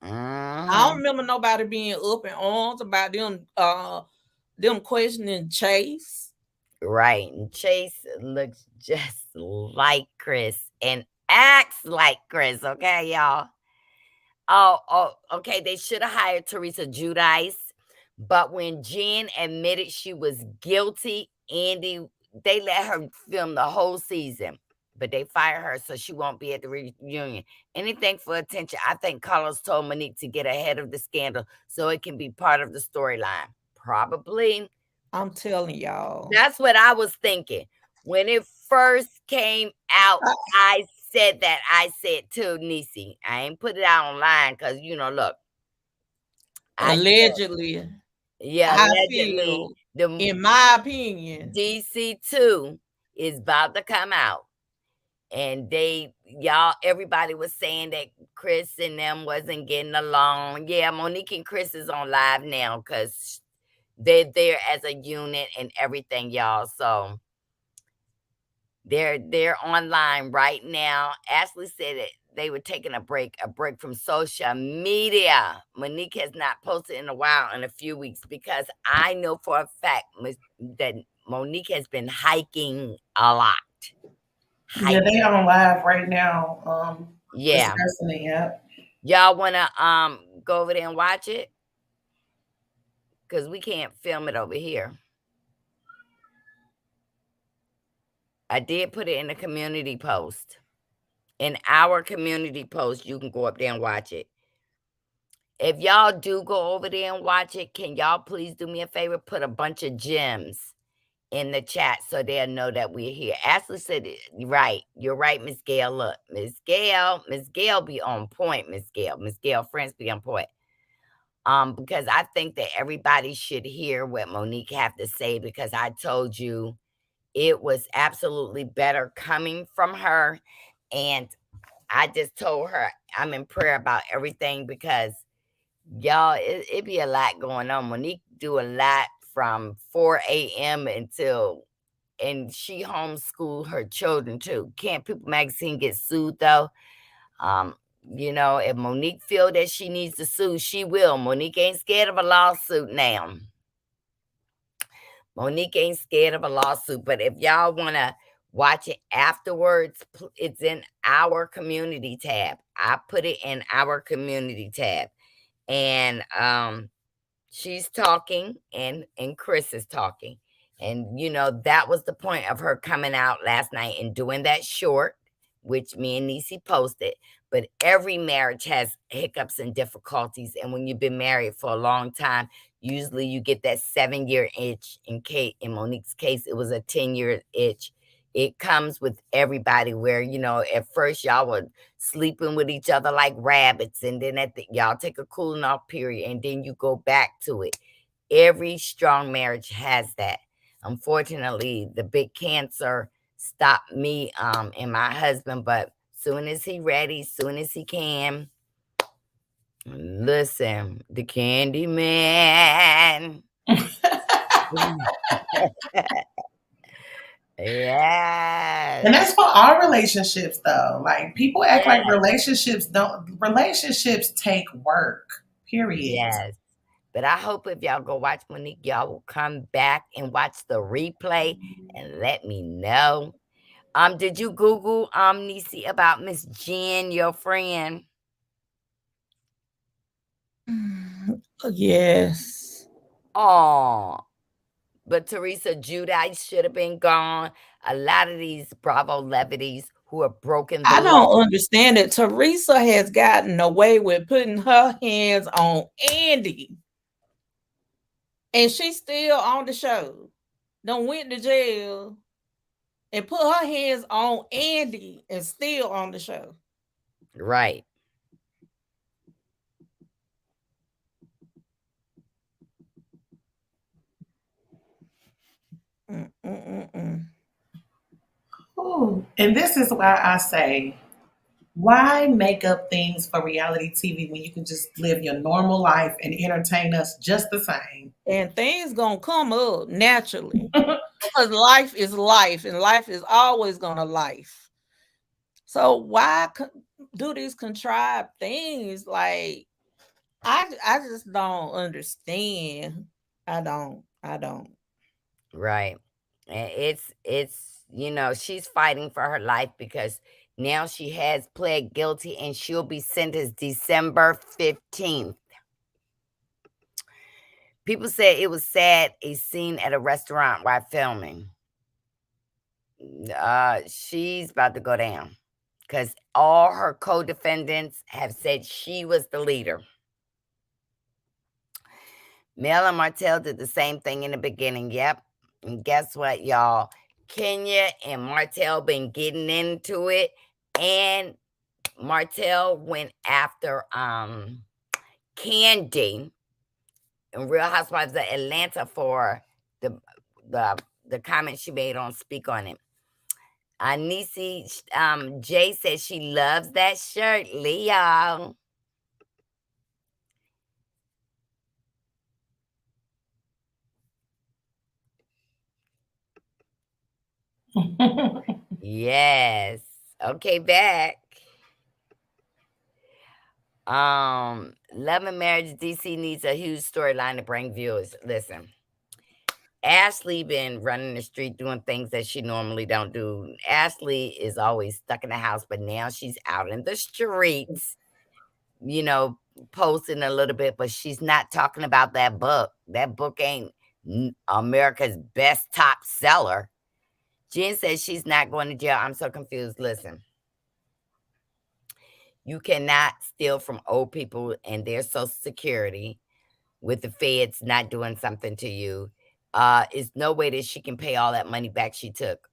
I don't remember nobody being up in arms about them questioning Chase.
Right. And Chase looks just like Chris and acts like Chris. Okay, y'all. Oh, okay. They should have hired Teresa Giudice. But when Jen admitted she was guilty, Andy, they let her film the whole season. But they fired her, so she won't be at the reunion. Anything for attention. I think Carlos told Monique to get ahead of the scandal so it can be part of the storyline. Probably.
I'm telling y'all.
That's what I was thinking. When it first came out, I said that. I said to NIECY. I ain't put it out online because, you know, look.
Allegedly.
Allegedly.
In my opinion.
DC2 is about to come out. And everybody was saying that Chris and them wasn't getting along. Yeah, Monique and Chris is on live now because they're there as a unit and everything, y'all. So they're online right now. Ashley said that they were taking a break from social media. Monique has not posted in a while, in a few weeks, because I know for a fact that Monique has been hiking a lot.
Yeah, they on live right now.
Yeah.
Discussing it, yep.
Y'all wanna go over there and watch it? Because we can't film it over here. I did put it in a community post. In our community post, you can go up there and watch it. If y'all do go over there and watch it, can y'all please do me a favor? Put a bunch of gems in the chat so they'll know that we're here. Ashley said, right. You're right, Miss Gail. Look, Miss Gail be on point, Miss Gail Friends be on point. Because I think that everybody should hear what Monique have to say, because I told you it was absolutely better coming from her. And I just told her I'm in prayer about everything, because y'all, it be a lot going on. Monique do a lot from 4 a.m. and she homeschool her children too. Can't People Magazine get sued though? You know, if Monique feel that she needs to sue, she will. Monique ain't scared of a lawsuit now. Monique ain't scared of a lawsuit. But if y'all want to watch it afterwards, it's in our community tab. I put it in our community tab. And she's talking and Chris is talking. And, you know, that was the point of her coming out last night and doing that short, which me and NIECY posted. But every marriage has hiccups and difficulties. And when you've been married for a long time, usually you get that 7-year itch. In Monique's case, it was a 10-year itch. it comes with everybody where, at first y'all were sleeping with each other like rabbits, and then y'all take a cooling off period, and then you go back to it. Every strong marriage has that. Unfortunately, the big cancer stopped me and my husband, but soon as he ready, soon as he can, listen, the candy man. Yes.
And that's for all relationships, though. Like, people act like
Yes.
relationships take work, period.
Yes. But I hope if y'all go watch Monique, y'all will come back and watch the replay and let me know. Did you Google Niecy about Miss Jen, your friend?
Yes.
Oh, but Teresa Judice should have been gone. A lot of these Bravo levities who have broken the
I
law.
don't understand it. Teresa has gotten away with putting her hands on Andy, and she's still on the show. Done went to jail and put her hands on Andy and still on the show.
Right.
Ooh. And this is why I say, why make up things for reality TV when you can just live your normal life and entertain us just the same?
And things gonna come up naturally. Because life is life, and life is always gonna life. So why do these contrived things? Like, I just don't understand. I don't.
Right. And it's she's fighting for her life because now she has pled guilty and she'll be sentenced December 15th. People said it was sad, a scene at a restaurant while filming. She's about to go down because all her co-defendants have said she was the leader. Mel and Martell did the same thing in the beginning. Yep. And guess what, y'all? Kenya and Martell been getting into it, and Martell went after Candy in Real Housewives of Atlanta for the the comment she made on Speak on It. NIECY, Jay says she loves that shirt, Leo. Yes. Okay, back. Love and Marriage DC needs a huge storyline to bring viewers. Listen, Ashley been running the street doing things that she normally don't do. Ashley is always stuck in the house, but now she's out in the streets, posting a little bit, but she's not talking about that book. That book ain't America's best top seller. Jen says she's not going to jail. I'm so confused. Listen, you cannot steal from old people and their Social Security with the feds not doing something to you. It's no way that she can pay all that money back she took.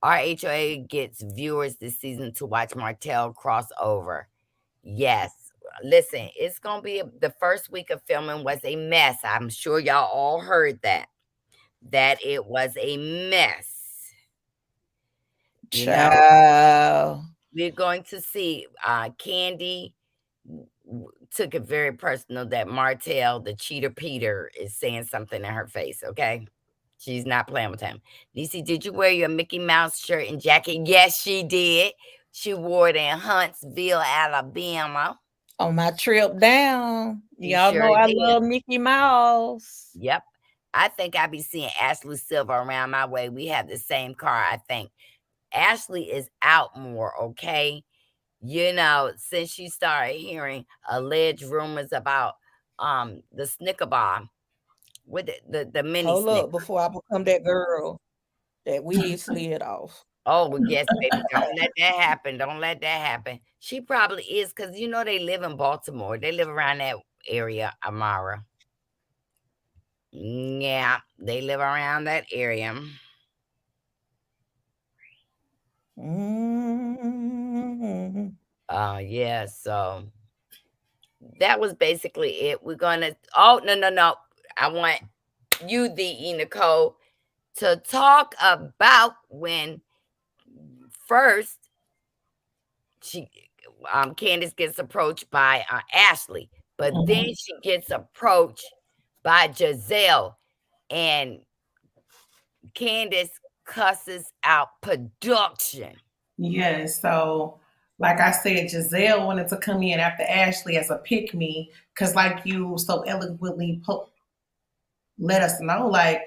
Our HOA gets viewers this season to watch Martell cross over. Yes. Listen, it's going to be the first week of filming was a mess. I'm sure y'all all heard that it was a mess.
Child.
We're going to see Candy took it very personal that Martell, the cheater Peter, is saying something in her face, okay? She's not playing with him. NIECY, did you wear your Mickey Mouse shirt and jacket? Yes, she did. She wore it in Huntsville, Alabama.
On my trip down.
You
Y'all know
sure
I
did.
love Mickey Mouse.
Yep. I think I be seeing Ashley Silver around my way. We have the same car, I think. Ashley is out more, okay? Since she started hearing alleged rumors about the Snicker bar with the mini
Hold
Snicker.
up before I become that girl that wig slid off.
Oh, yes, baby. Don't let that happen. Don't let that happen. She probably is because they live in Baltimore. They live around that area, Amara. Yeah, they live around that area.
Mm-hmm.
Yeah, so that was basically it. We're gonna no. I want you, the Nicole, to talk about when first she Candace gets approached by Ashley, but then she gets approached by Giselle, and Candace cusses out production.
Yes. So, like I said, Giselle wanted to come in after Ashley as a pick me, because, like you so eloquently let us know, like,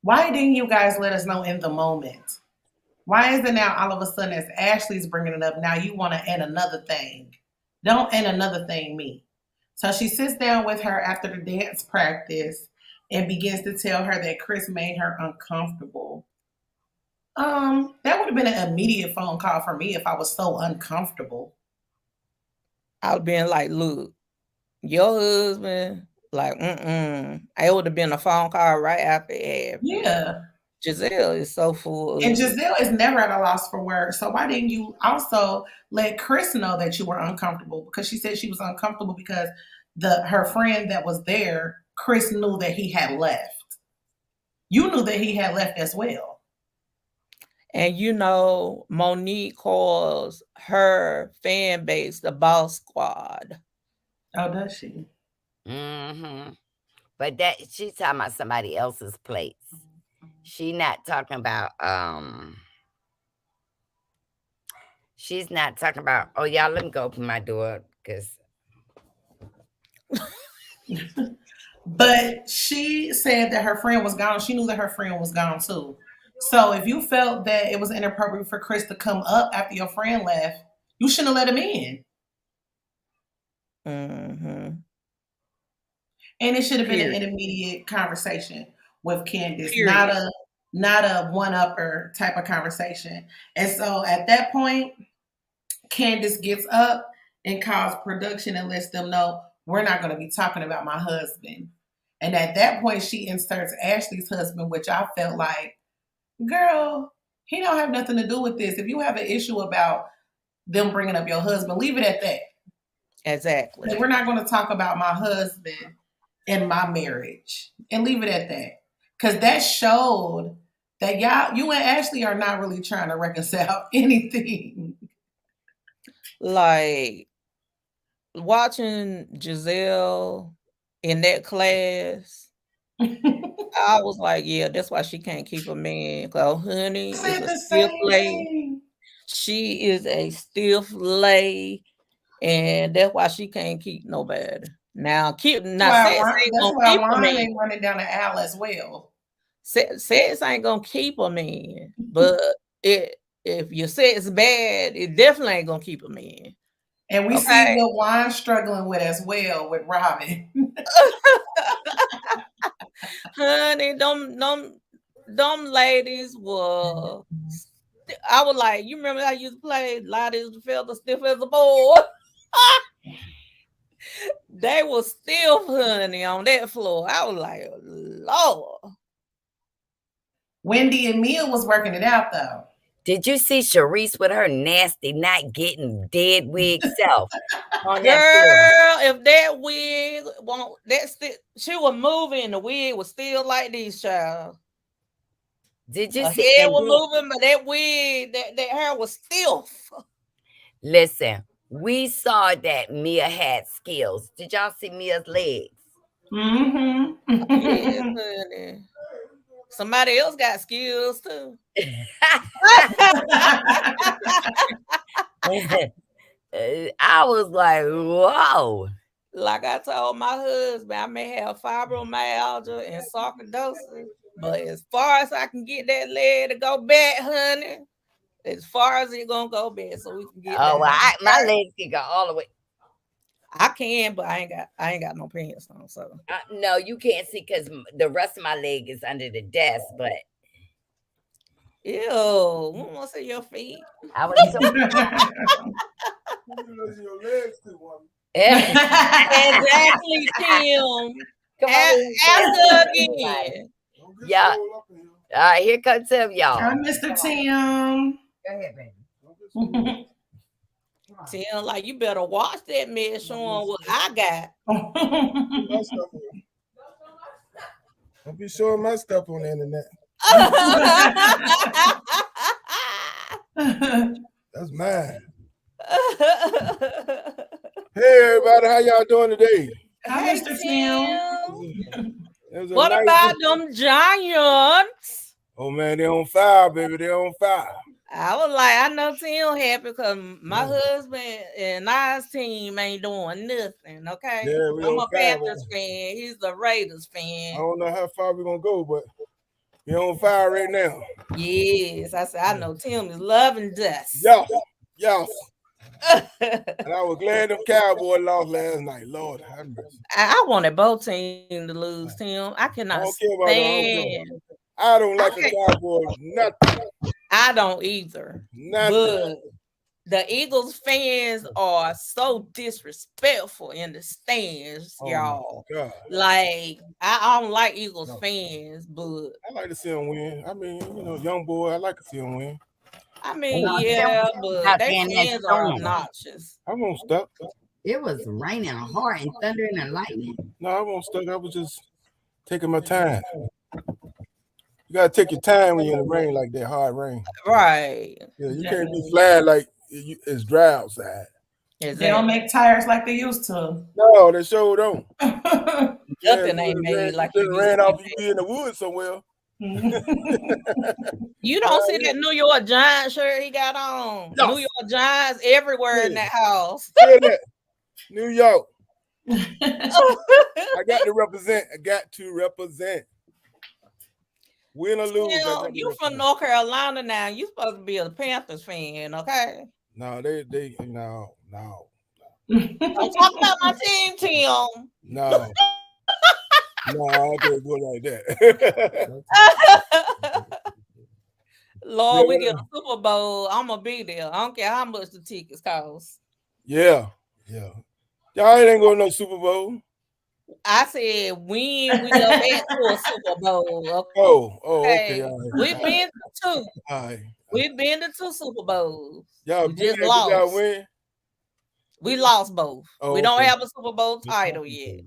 why didn't you guys let us know in the moment? Why is it now all of a sudden, as Ashley's bringing it up, now you want to add another thing? Don't add another thing, me. So she sits down with her after the dance practice and begins to tell her that Chris made her uncomfortable. That would have been an immediate phone call for me if I was so uncomfortable.
I would been like, look, your husband, like, it would have been a phone call right after it.
Yeah.
Giselle is so full
And
of it.
Giselle is never at a loss for words. So why didn't you also let Chris know that you were uncomfortable? Because she said she was uncomfortable because her friend that was there, Chris knew that he had left. You knew that he had left as well.
And Monique calls her fan base the Boss Squad.
Oh, does she?
Mm-hmm. But that she's talking about somebody else's plates. She not talking about she's not talking about, oh y'all, let me go open my door because
But she said that her friend was gone. She knew that her friend was gone too. So if you felt that it was inappropriate for Chris to come up after your friend left, you shouldn't have let him in.
Mm-hmm.
And it should have been an intermediate conversation with Candace,
Period.
not a one-upper type of conversation. And so at that point, Candace gets up and calls production and lets them know we're not going to be talking about my husband. And at that point, she inserts Ashley's husband, which I felt like, girl, he don't have nothing to do with this. If you have an issue about them bringing up your husband, leave it at that.
Exactly.
Like, we're not going to talk about my husband in my marriage, and leave it at that. Because that showed that you and Ashley are not really trying to reconcile anything.
Like watching Giselle in that class, I was like, yeah, that's why she can't keep a man. Cause honey is a stiff lay. She is a stiff lay, and that's why she can't keep nobody. Now sex ain't gonna keep a man.
Ain't running down the aisle as well.
Sex ain't gonna keep a man, but if your sex bad, it definitely ain't gonna keep a man.
And we see what Juan struggling with as well with Robin.
Honey, them ladies were. I was like, you remember how I used to play light as a feather, stiff as a board? They were stiff, honey, on that floor. I was like, Lord.
Wendy and Mia was working it out though.
Did you see Sharice with her nasty, not getting dead wig self?
Girl, if that wig won't, she was moving, the wig was still like this, child.
Did you
her
see?
Head was moving, but that wig, that hair was stiff.
Listen, we saw that Mia had skills. Did y'all see Mia's legs?
Mm-hmm.
Yes, honey. Somebody else got skills too.
I was like, whoa.
Like I told my husband, I may have fibromyalgia and sarcoidosis, but as far as I can get that leg to go back, honey, as far as it's gonna go back, so we can get.
Oh, well, my legs can go all the way.
I can, but I ain't got no pants on. So
no, you can't see because the rest of my leg is under the desk. But
ew, we want to see your feet.
I was so
your legs too, woman.
Exactly, Tim.
Come on,
ask again.
Yeah. All right, here comes Tim, y'all.
I'm Mr. Tim.
Go ahead, baby.
Tim, like, you better watch that mess showing what I got.
My stuff on- Don't be showing my stuff on the internet. That's mine. Hey everybody, how y'all doing today?
Hi,
Hey,
Mr.
Tim.
It was a
What
nice
about them Giants?
Oh man, they on fire, baby. They on fire.
I was like, I know Tim happy because my husband and I's team ain't doing nothing. Okay,
Yeah, we
I'm
on
a
fire.
Panthers fan. He's a Raiders fan.
I don't know how far we're gonna go, but we on fire right now.
Yes, I said I know Tim is loving dust.
Yes. And I was glad them Cowboys lost last night. Lord have mercy.
I wanted both teams to lose, Tim. I cannot
don't care about them.
stand.
I don't like the Cowboys. Nothing.
I don't either.
Nothing.
But the Eagles fans are so disrespectful in the stands, y'all.
God.
Like, I don't like Eagles fans, but
I like to see them win. I mean, you know, young boy, I like to see them win.
I mean,
No,
yeah,
them
but
out
they
there in that
fans are
storm.
obnoxious.
I won't stop.
It was raining hard and thundering and lightning.
No, I won't stop. I was just taking my time. You gotta take your time when you're in the rain like that, hard rain.
Right.
Yeah, you can't be flying like it's dry outside.
They don't make tires like they used to.
No, they sure don't.
Nothing ain't made like
you ran off. You be in the woods somewhere.
You don't see that New York Giants shirt he got on. New York Giants everywhere in that house.
New York. I got to represent. Win or lose.
You from North Carolina now. You supposed to be a Panthers fan, okay?
No, they no.
I'm talking about my team, Tim.
No. No, I can't go like that.
Lord, we get a Super Bowl. I'm gonna be there. I don't care how much the tickets cost.
Yeah. Y'all ain't going to no Super Bowl.
I said when we go back to a Super Bowl. Okay?
Okay. All right.
We've been to two.
All right.
We've been to two Super Bowls.
Y'all
just lost.
Y'all win?
We lost both. We don't have a Super Bowl title yet.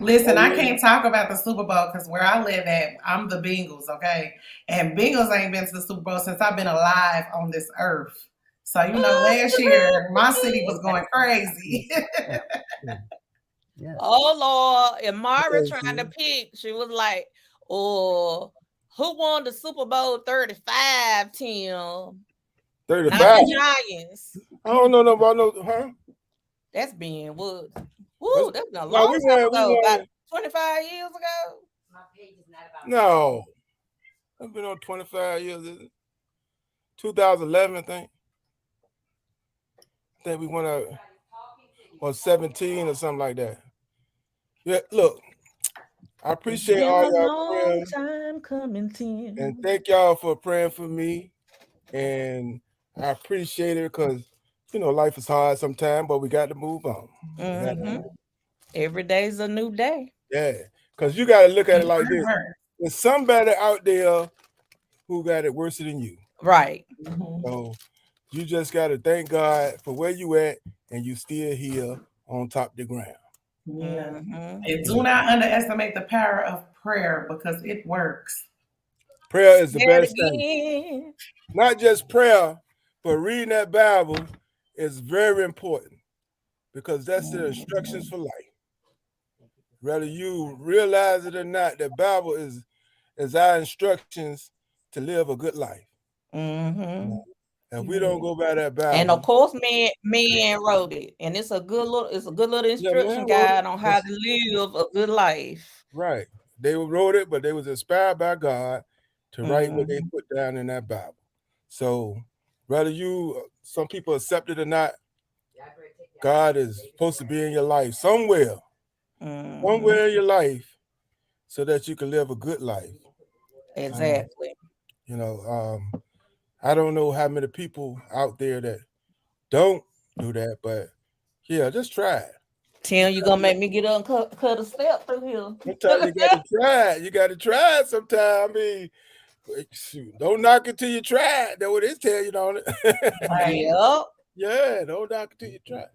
Listen, I can't talk about the Super Bowl because where I live at, I'm the Bengals, okay? And Bengals ain't been to the Super Bowl since I've been alive on this earth. So, you know, last year, my city was going crazy.
Oh, Lord. And Mara trying to pick, she was like, oh, who won the Super Bowl 35, Tim?
35?
Not the Giants.
I don't know about no, huh?
That's being Woods. Woo, that's been a long time ago. About 25 years ago?
My page is not about
No. I've been on 25 years. 2011, I think. I think we went out on 17 or something like that. Yeah, look, I appreciate all y'all prayers.
Time coming, Tim.
And thank y'all for praying for me. And I appreciate it because, you know, life is hard sometimes, but we got to move on.
Every day's a new day.
Yeah, because you got to look at it like this. There's somebody out there who got it worse than you.
Right.
So you just got to thank God for where you at and you still here on top of the ground.
Yeah. And do not underestimate the power of prayer because it works.
Prayer is the best thing. Not just prayer, but reading that Bible is very important because that's the instructions for life. Whether you realize it or not, the Bible is our instructions to live a good life. And we don't go by that Bible.
And of course, man wrote it, and it's a good little instruction guide on how to live a good life.
Right. They wrote it, but they was inspired by God to write what they put down in that Bible. So whether some people accept it or not, God is supposed to be in your life somewhere in your life so that you can live a good life.
Exactly.
You know, I don't know how many people out there that don't do that, but yeah, just try it.
Tim, you gonna make me get up and cut a step through here.
Sometimes you gotta try it. You gotta try it sometime. I mean, Shoot, don't knock it till you try it. That's what it tell you, don't it?
Yep.
Yeah, don't knock it till you try it.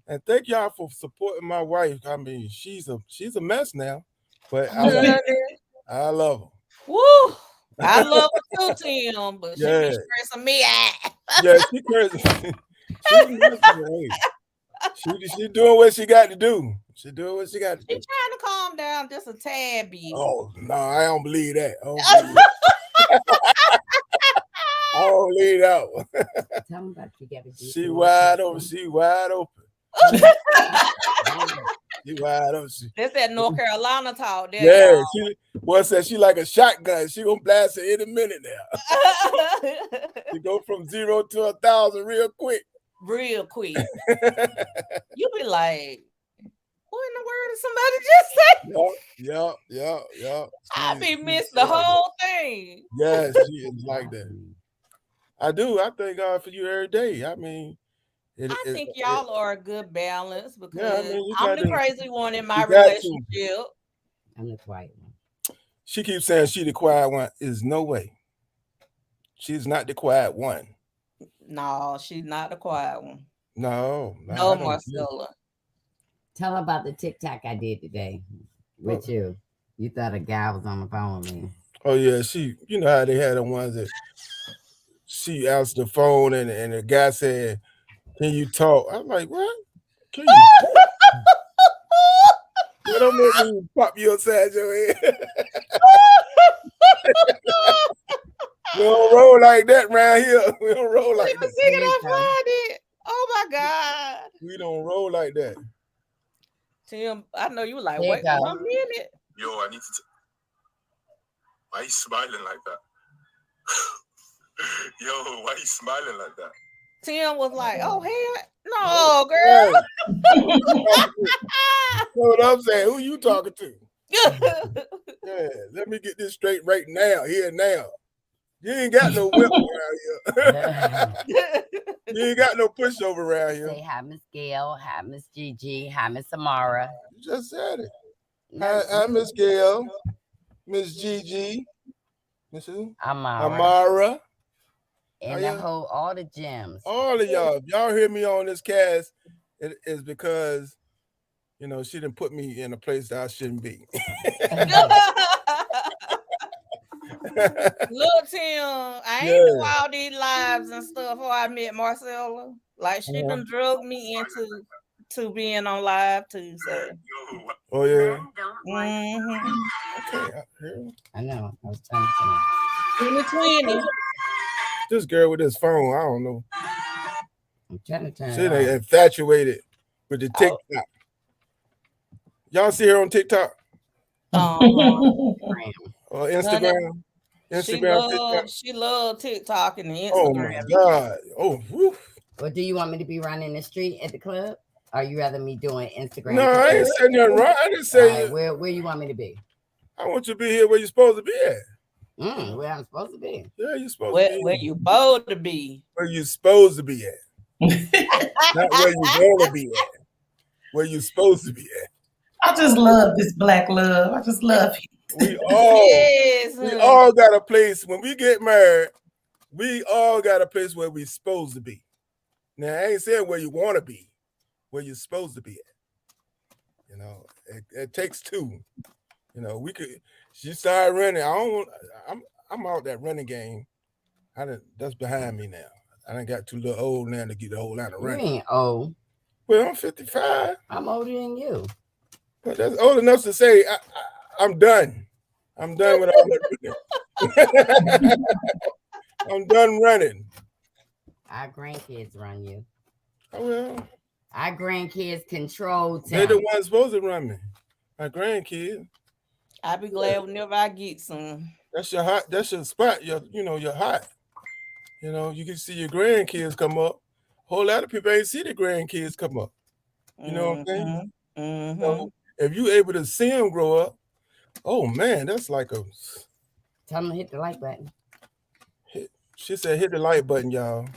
And thank y'all for supporting my wife. I mean, she's a mess now, but I love her.
Woo! I love her too, Tim, but she
Yeah.
be stressing me out.
Yeah, she crazy. She doing what she got to do. She doing what she got to do.
She trying to calm down just a tad bit.
Oh no, I don't believe that. I don't believe that one.
Tell them about you got to do.
She wide open. She wide open. She wide open.
That's that North Carolina talk there.
Yeah, said she like a shotgun. She gonna blast it any minute now. She go from 0 to 1,000 real quick.
Real quick. You be like, what in the world did somebody just say?
Yup.
I be missed the whole thing.
Yes, she is like that. I do. I thank God for you every day. I mean,
I think y'all are a good balance because I'm the crazy one in my relationship.
I'm the quiet one.
She keeps saying she the quiet one. Is no way. She's not the quiet one.
No, she's not the quiet one.
No,
Marcella.
Tell her about the TikTok I did today with you. You thought a guy was on the phone with me.
Oh yeah, you know how they had the ones that she answered the phone and the guy said, "Can you talk?" I'm like, "What? Can you talk?" You don't make me pop you upside your head. We don't roll like that around here. We don't roll like that.
Oh my God.
We don't roll like that.
Tim, I know you like, wait 1 minute.
Yo, I need to. Why are you smiling like that? Yo, why are you smiling like that?
Tim was like, oh, hell no, girl.
That's what I'm saying. Who you talking to? Yeah, let me get this straight right now, here now. You ain't got no whip around here. You ain't got no pushover around here.
Say hi, Miss Gail. Hi, Miss Gigi. Hi, Miss Amara.
You just said it. Hi, Miss Gail. Miss Gigi. Miss who? Amara.
And all the gems.
All of y'all. If y'all hear me on this cast, it is because, you know, she didn't put me in a place that I shouldn't be.
Look, Tim, I ain't do all these lives and stuff before I met Marcella. Like, she done drug me into being on live too. So.
Oh, yeah.
Mm-hmm.
Okay.
I know. I was trying to
2020.
This girl with this phone, I don't know.
I'm trying to turn
She ain't infatuated with the TikTok. Y'all see her on TikTok? Or Instagram?
She loves TikTok and Instagram.
Oh my God. Oh, whew.
Well, do you want me to be running the street at the club? Or you rather me doing Instagram?
No, I ain't saying nothing wrong. I didn't say
where you want me to be?
I want you to be here where you're supposed to be at.
Where I'm supposed to be.
Yeah, you're supposed to be.
Where you supposed to be.
Where you're supposed to be at. Not where you want to be at. Where you're supposed to be at.
I just love this black love. I just love it.
We all got a place. When we get married, we all got a place where we're supposed to be. Now, I ain't saying where you want to be, where you're supposed to be at. You know, it takes two. You know, she started running. I'm out that running game. That's behind me now. I done got too little old now to get the whole line of running.
You ain't old.
Well, I'm 55.
I'm older than you.
But that's old enough to say I'm done. I'm done with all that. I'm done running.
Our grandkids run you.
Oh, well.
Our grandkids control town.
They're the ones supposed to run me. My grandkids.
I'll be glad whenever I get some.
That's your spot. You're hot. You know, you can see your grandkids come up. A whole lot of people ain't see the grandkids come up. You know what I'm saying?
Mm-hmm.
So if you able to see them grow up, oh man, that's like a.
Tell them to hit the like button.
She said, "Hit the like button, y'all."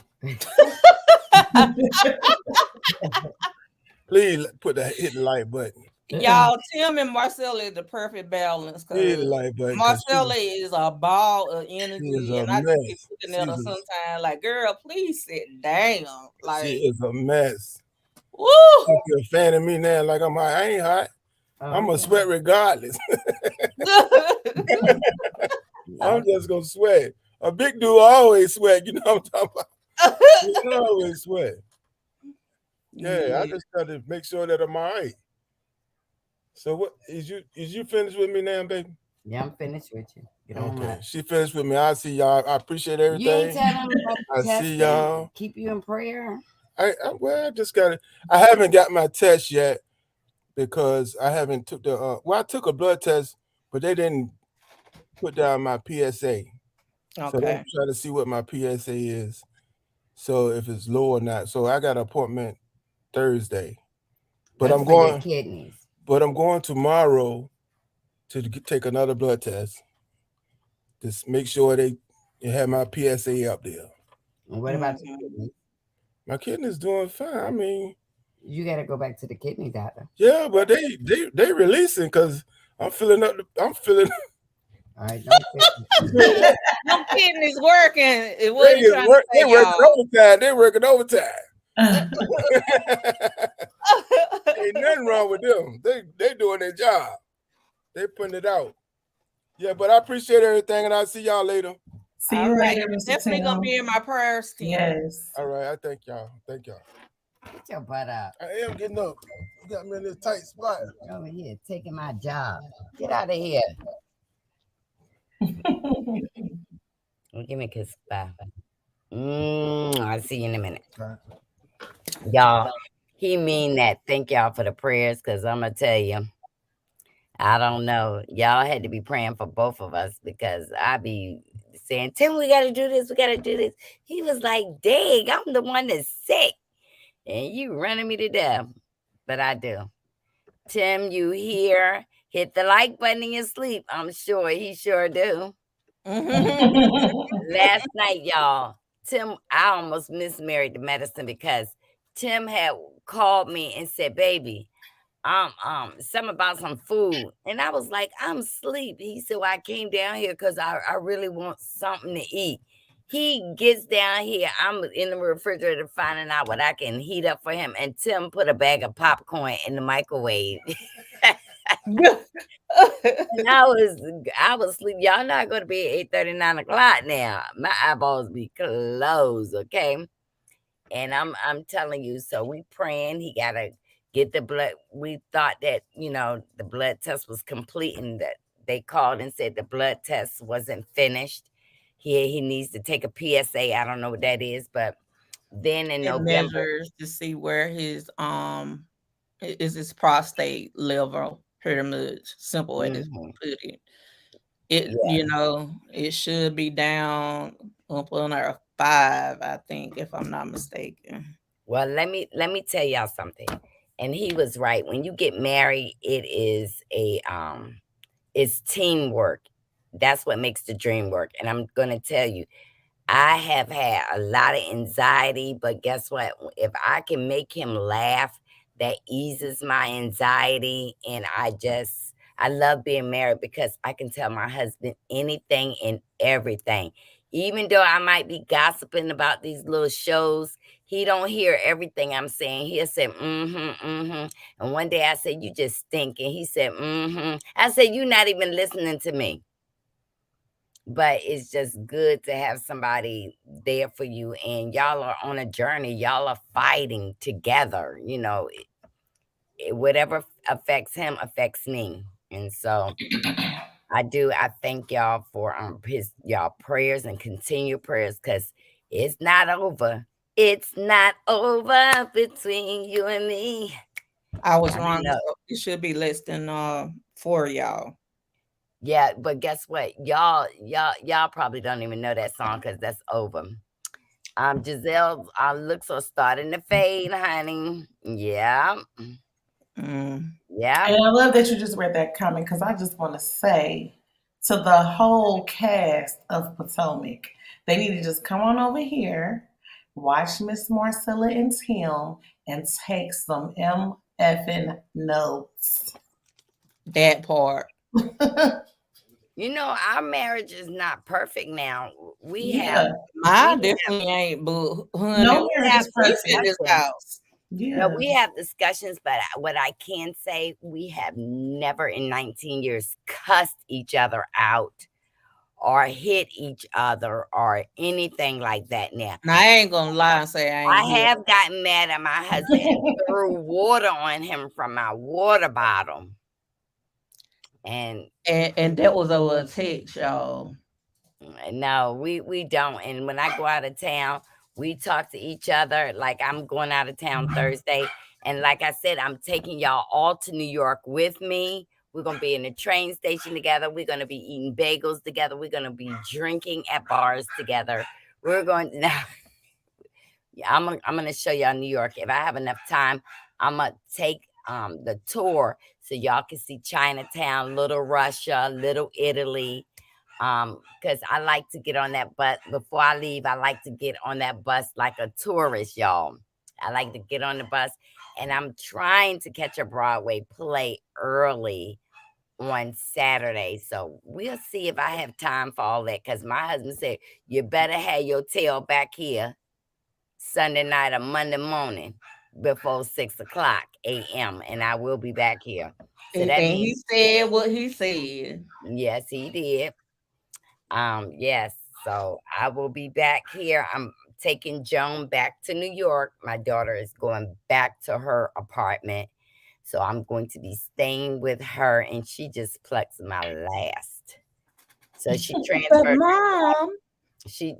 Please hit the like button.
Y'all, Tim and Marcella is the perfect balance
She is
because
like, but
Marcella is a ball of
she is
energy,
a
and I just be
mess.
looking at her sometimes like, girl, please sit down.
She
Like,
is a mess.
woo!
You're fanning me now like I'm hot. I ain't hot. I'm gonna sweat regardless. I'm just gonna sweat. A big dude always sweat. You know what I'm talking about? He always sweat. Yeah, I just gotta make sure that I'm all right. So what is you finished with me now, baby?
Yeah, I'm finished with you.
Okay, she finished with me. I see y'all. I appreciate everything.
You ain't telling them about
I
the test
see y'all.
keep you in prayer.
I just got it. I haven't got my test yet because I haven't took the. I took a blood test, but they didn't put down my PSA. So I'm
Okay.
trying to see what my PSA is. So if it's low or not. So I got an appointment Thursday. But
That's
I'm
for your
going.
kidneys.
But I'm going tomorrow to take another blood test. Just make sure they have my PSA up there.
And what about your kidneys?
My kidneys doing fine. I mean,
you got to go back to the kidney doctor.
Yeah, but they releasing because I'm filling up. I'm filling.
All right, don't
Them kidneys working. What are you trying to say,
they working overtime. They working overtime. Ain't nothing wrong with them. They doing their job. They putting it out. Yeah, but I appreciate everything, and I'll see y'all later.
See you later, Mr.
Definitely gonna be in my prayers, Tim.
Yes.
All right, I thank y'all. Thank y'all.
Get your butt up.
I am getting up. You got me in this tight spot.
You're over here taking my job. Get out of here. Give me a kiss. Bye. I'll see you in a minute. Y'all, he mean that. Thank y'all for the prayers, because I'm going to tell you, I don't know. Y'all had to be praying for both of us because I be saying, Tim, we got to do this. We got to do this. He was like, dang, I'm the one that's sick. And you running me to death. But I do. Tim, you here? Hit the like button in your sleep. I'm sure he sure do. Last night, y'all, Tim, I almost mismarried the medicine because Tim had called me and said, baby, something about some food. And I was like, I'm asleep. He said, well, I came down here because I really want something to eat. He gets down here. I'm in the refrigerator finding out what I can heat up for him. And Tim put a bag of popcorn in the microwave. And I was asleep. Y'all not going to be at 8:30, 9 o'clock now. My eyeballs be closed, okay? And I'm telling you, so we praying. He got to get the blood. We thought that, the blood test was complete, and that they called and said the blood test wasn't finished. He needs to take a PSA. I don't know what that is, but then in November,
measures to see where his his prostate level, pretty much simple way to put it. It should be down up under 5, I think, if I'm not mistaken.
Well, let me tell y'all something. And he was right. When you get married, it is it's teamwork. That's what makes the dream work. And I'm gonna tell you, I have had a lot of anxiety, but guess what? If I can make him laugh, that eases my anxiety. And I love being married because I can tell my husband anything and everything. Even though I might be gossiping about these little shows, he don't hear everything I'm saying. He'll say, And one day I said, you just stink. And he said, I said, you're not even listening to me. But it's just good to have somebody there for you. And y'all are on a journey. Y'all are fighting together. Whatever affects him affects me. And so I thank y'all for y'all prayers and continued prayers, because it's not over. It's not over between you and me.
I was wrong. It should be less than 4 y'all.
Yeah, but guess what? Y'all probably don't even know that song because that's over. Giselle, our looks are starting to fade, honey. Yeah. Yeah.
And I love that you just read that comment, because I just want to say to the whole cast of Potomac, they need to just come on over here, watch Miss Marcella and Tim, and take some effing notes.
That part.
You know, our marriage is not perfect now. We
Yeah.
have
Mine definitely ain't, but honey,
No
we
marriage
have
is
peace in
perfect.
this house.
no,
Yeah.
we have discussions, but what I can say, we have never in 19 years cussed each other out or hit each other or anything like that now.
Now, I ain't gonna lie and say I ain't
I
here.
have gotten mad at my husband and threw water on him from my water bottle. And
that was over a text, y'all.
no, we don't. And when I go out of town, we talk to each other. Like I'm going out of town Thursday. And like I said, I'm taking y'all all to New York with me. We're gonna be in the train station together. We're gonna be eating bagels together. We're gonna be drinking at bars together. We're going to now. Yeah, I'm gonna show y'all New York. If I have enough time, I'm gonna take the tour so y'all can see Chinatown, Little Russia, Little Italy. Because I like to get on that bus before I leave. I like to get on that bus like a tourist, y'all. I like to get on the bus, and I'm trying to catch a Broadway play early on Saturday. So we'll see if I have time for all that. Because my husband said you better have your tail back here Sunday night or Monday morning before 6:00 a.m. and I will be back here. So that
And he
means
said what he said.
yes, he did. Yes. So I will be back here. I'm taking Joan back to New York. My daughter is going back to her apartment. So I'm going to be staying with her, and she just plucks my last. So she
But
transferred.
mom,
She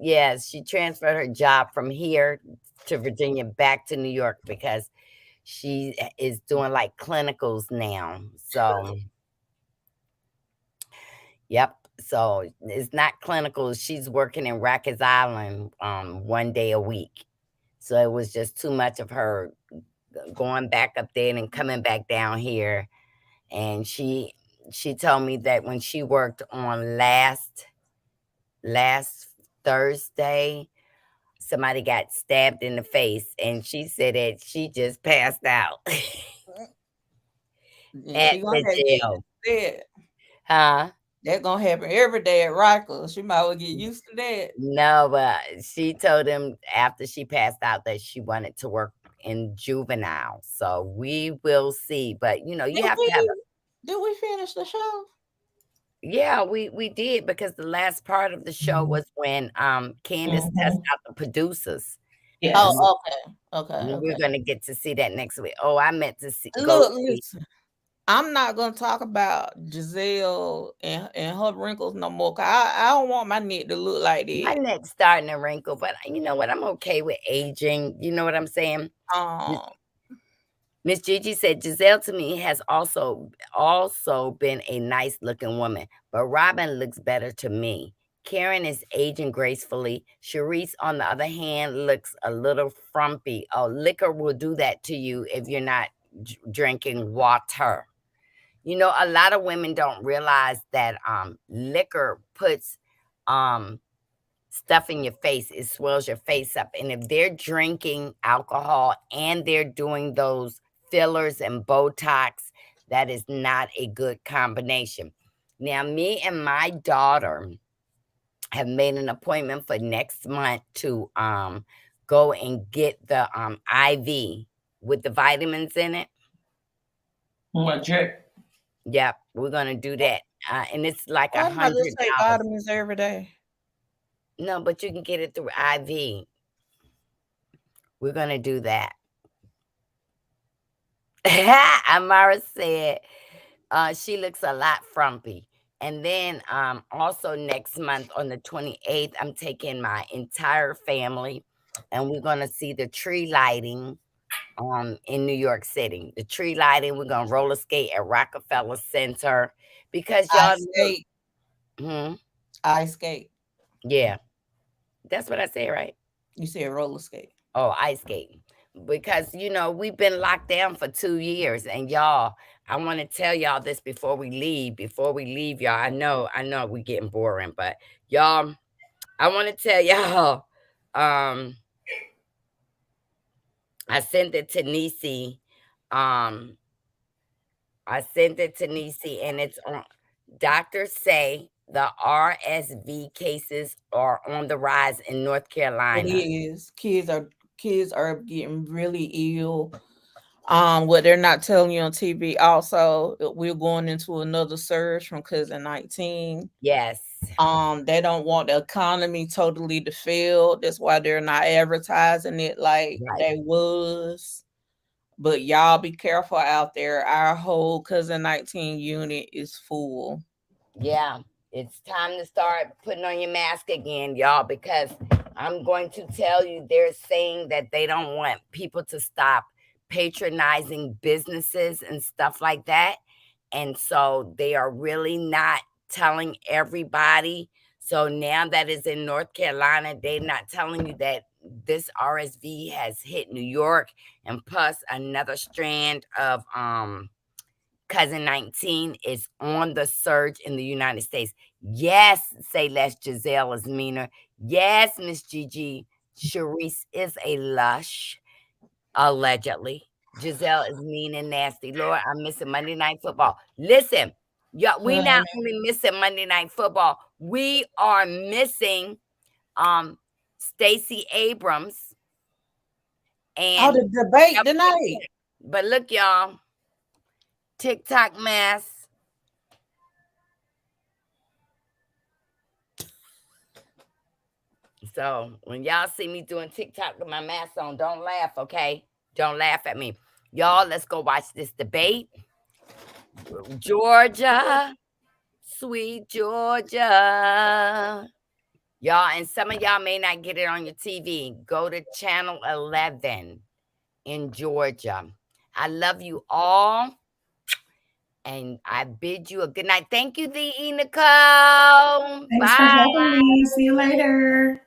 transferred her job from here to Virginia back to New York because she is doing like clinicals now. So yep. So it's not clinicals. She's working in Rikers Island 1 day a week. So it was just too much of her going back up there and coming back down here. And she told me that when she worked on last Thursday, somebody got stabbed in the face, and she said that she just passed out
and
at
she gonna
the
have to get
jail.
used to that.
Huh?
That's gonna happen every day at Rikers. She might well get used to that.
No, but she told him after she passed out that she wanted to work in juvenile. So we will see. But you
Did
have to have a
we finish the show?
yeah, we did because the last part of the show was when Candace tested out the producers.
Yes.
Oh, okay.
We're gonna get to see that next week. Oh, I meant to go
Look,
see.
listen. I'm not gonna talk about Giselle and her wrinkles no more. 'Cause I don't want my neck to look like
My
that.
neck's starting to wrinkle, but you know what? I'm okay with aging. You know what I'm saying?
Um,
Miss Gigi said Giselle to me has also been a nice looking woman, but Robin looks better to me. Karen is aging gracefully. Sharice, on the other hand, looks a little frumpy. Oh, liquor will do that to you if you're not drinking water. You know, a lot of women don't realize that liquor puts stuff in your face. It swells your face up. And if they're drinking alcohol and they're doing those fillers and Botox, that is not a good combination. Now, me and my daughter have made an appointment for next month to go and get the IV with the vitamins in it.
Legit.
Yep, we're gonna do that. And it's like
why not just take
$100.
vitamins every day?
No, but you can get it through IV. We're gonna do that. Amara said she looks a lot frumpy. And then also next month on the 28th, I'm taking my entire family and we're gonna see the tree lighting in New York City. The tree lighting, we're gonna roller skate at Rockefeller Center because y'all
Ice skate.
hmm,
Ice skate.
yeah, that's what I said, right?
You said roller skate.
Oh, ice skating. Because we've been locked down for 2 years, and y'all, I want to tell y'all this before we leave. Before we leave, y'all, I know we getting boring, but y'all, I want to tell y'all, I sent it to NIECY, I sent it to NIECY, and it's on. Doctors say the RSV cases are on the rise in North
It
Carolina.
is. Kids are getting really ill. What they're not telling you on TV. Also, we're going into another surge from COVID-19.
Yes.
They don't want the economy totally to fail. That's why they're not advertising it like
Right.
they was. But y'all be careful out there. Our whole COVID-19 unit is full.
Yeah, it's time to start putting on your mask again, y'all, because I'm going to tell you they're saying that they don't want people to stop patronizing businesses and stuff like that. And so they are really not telling everybody. So now that it's in North Carolina, they're not telling you that this RSV has hit New York, and plus another strand of COVID-19 is on the surge in the United States. Yes, say less. Giselle is meaner. Yes, Miss Gigi, Sharice is a lush, allegedly. Giselle is mean and nasty. Lord, I'm missing Monday Night Football. Listen, y'all, we not only missing Monday Night Football, we are missing Stacey Abrams and
the debate tonight.
But look, y'all, TikTok mess. So when y'all see me doing TikTok with my mask on, don't laugh, okay? Don't laugh at me. Y'all, let's go watch this debate. Georgia, sweet Georgia. Y'all, and some of y'all may not get it on your TV. Go to channel 11 in Georgia. I love you all. And I bid you a good night. Thank you, the Nicole.
Thanks for having me. See you later.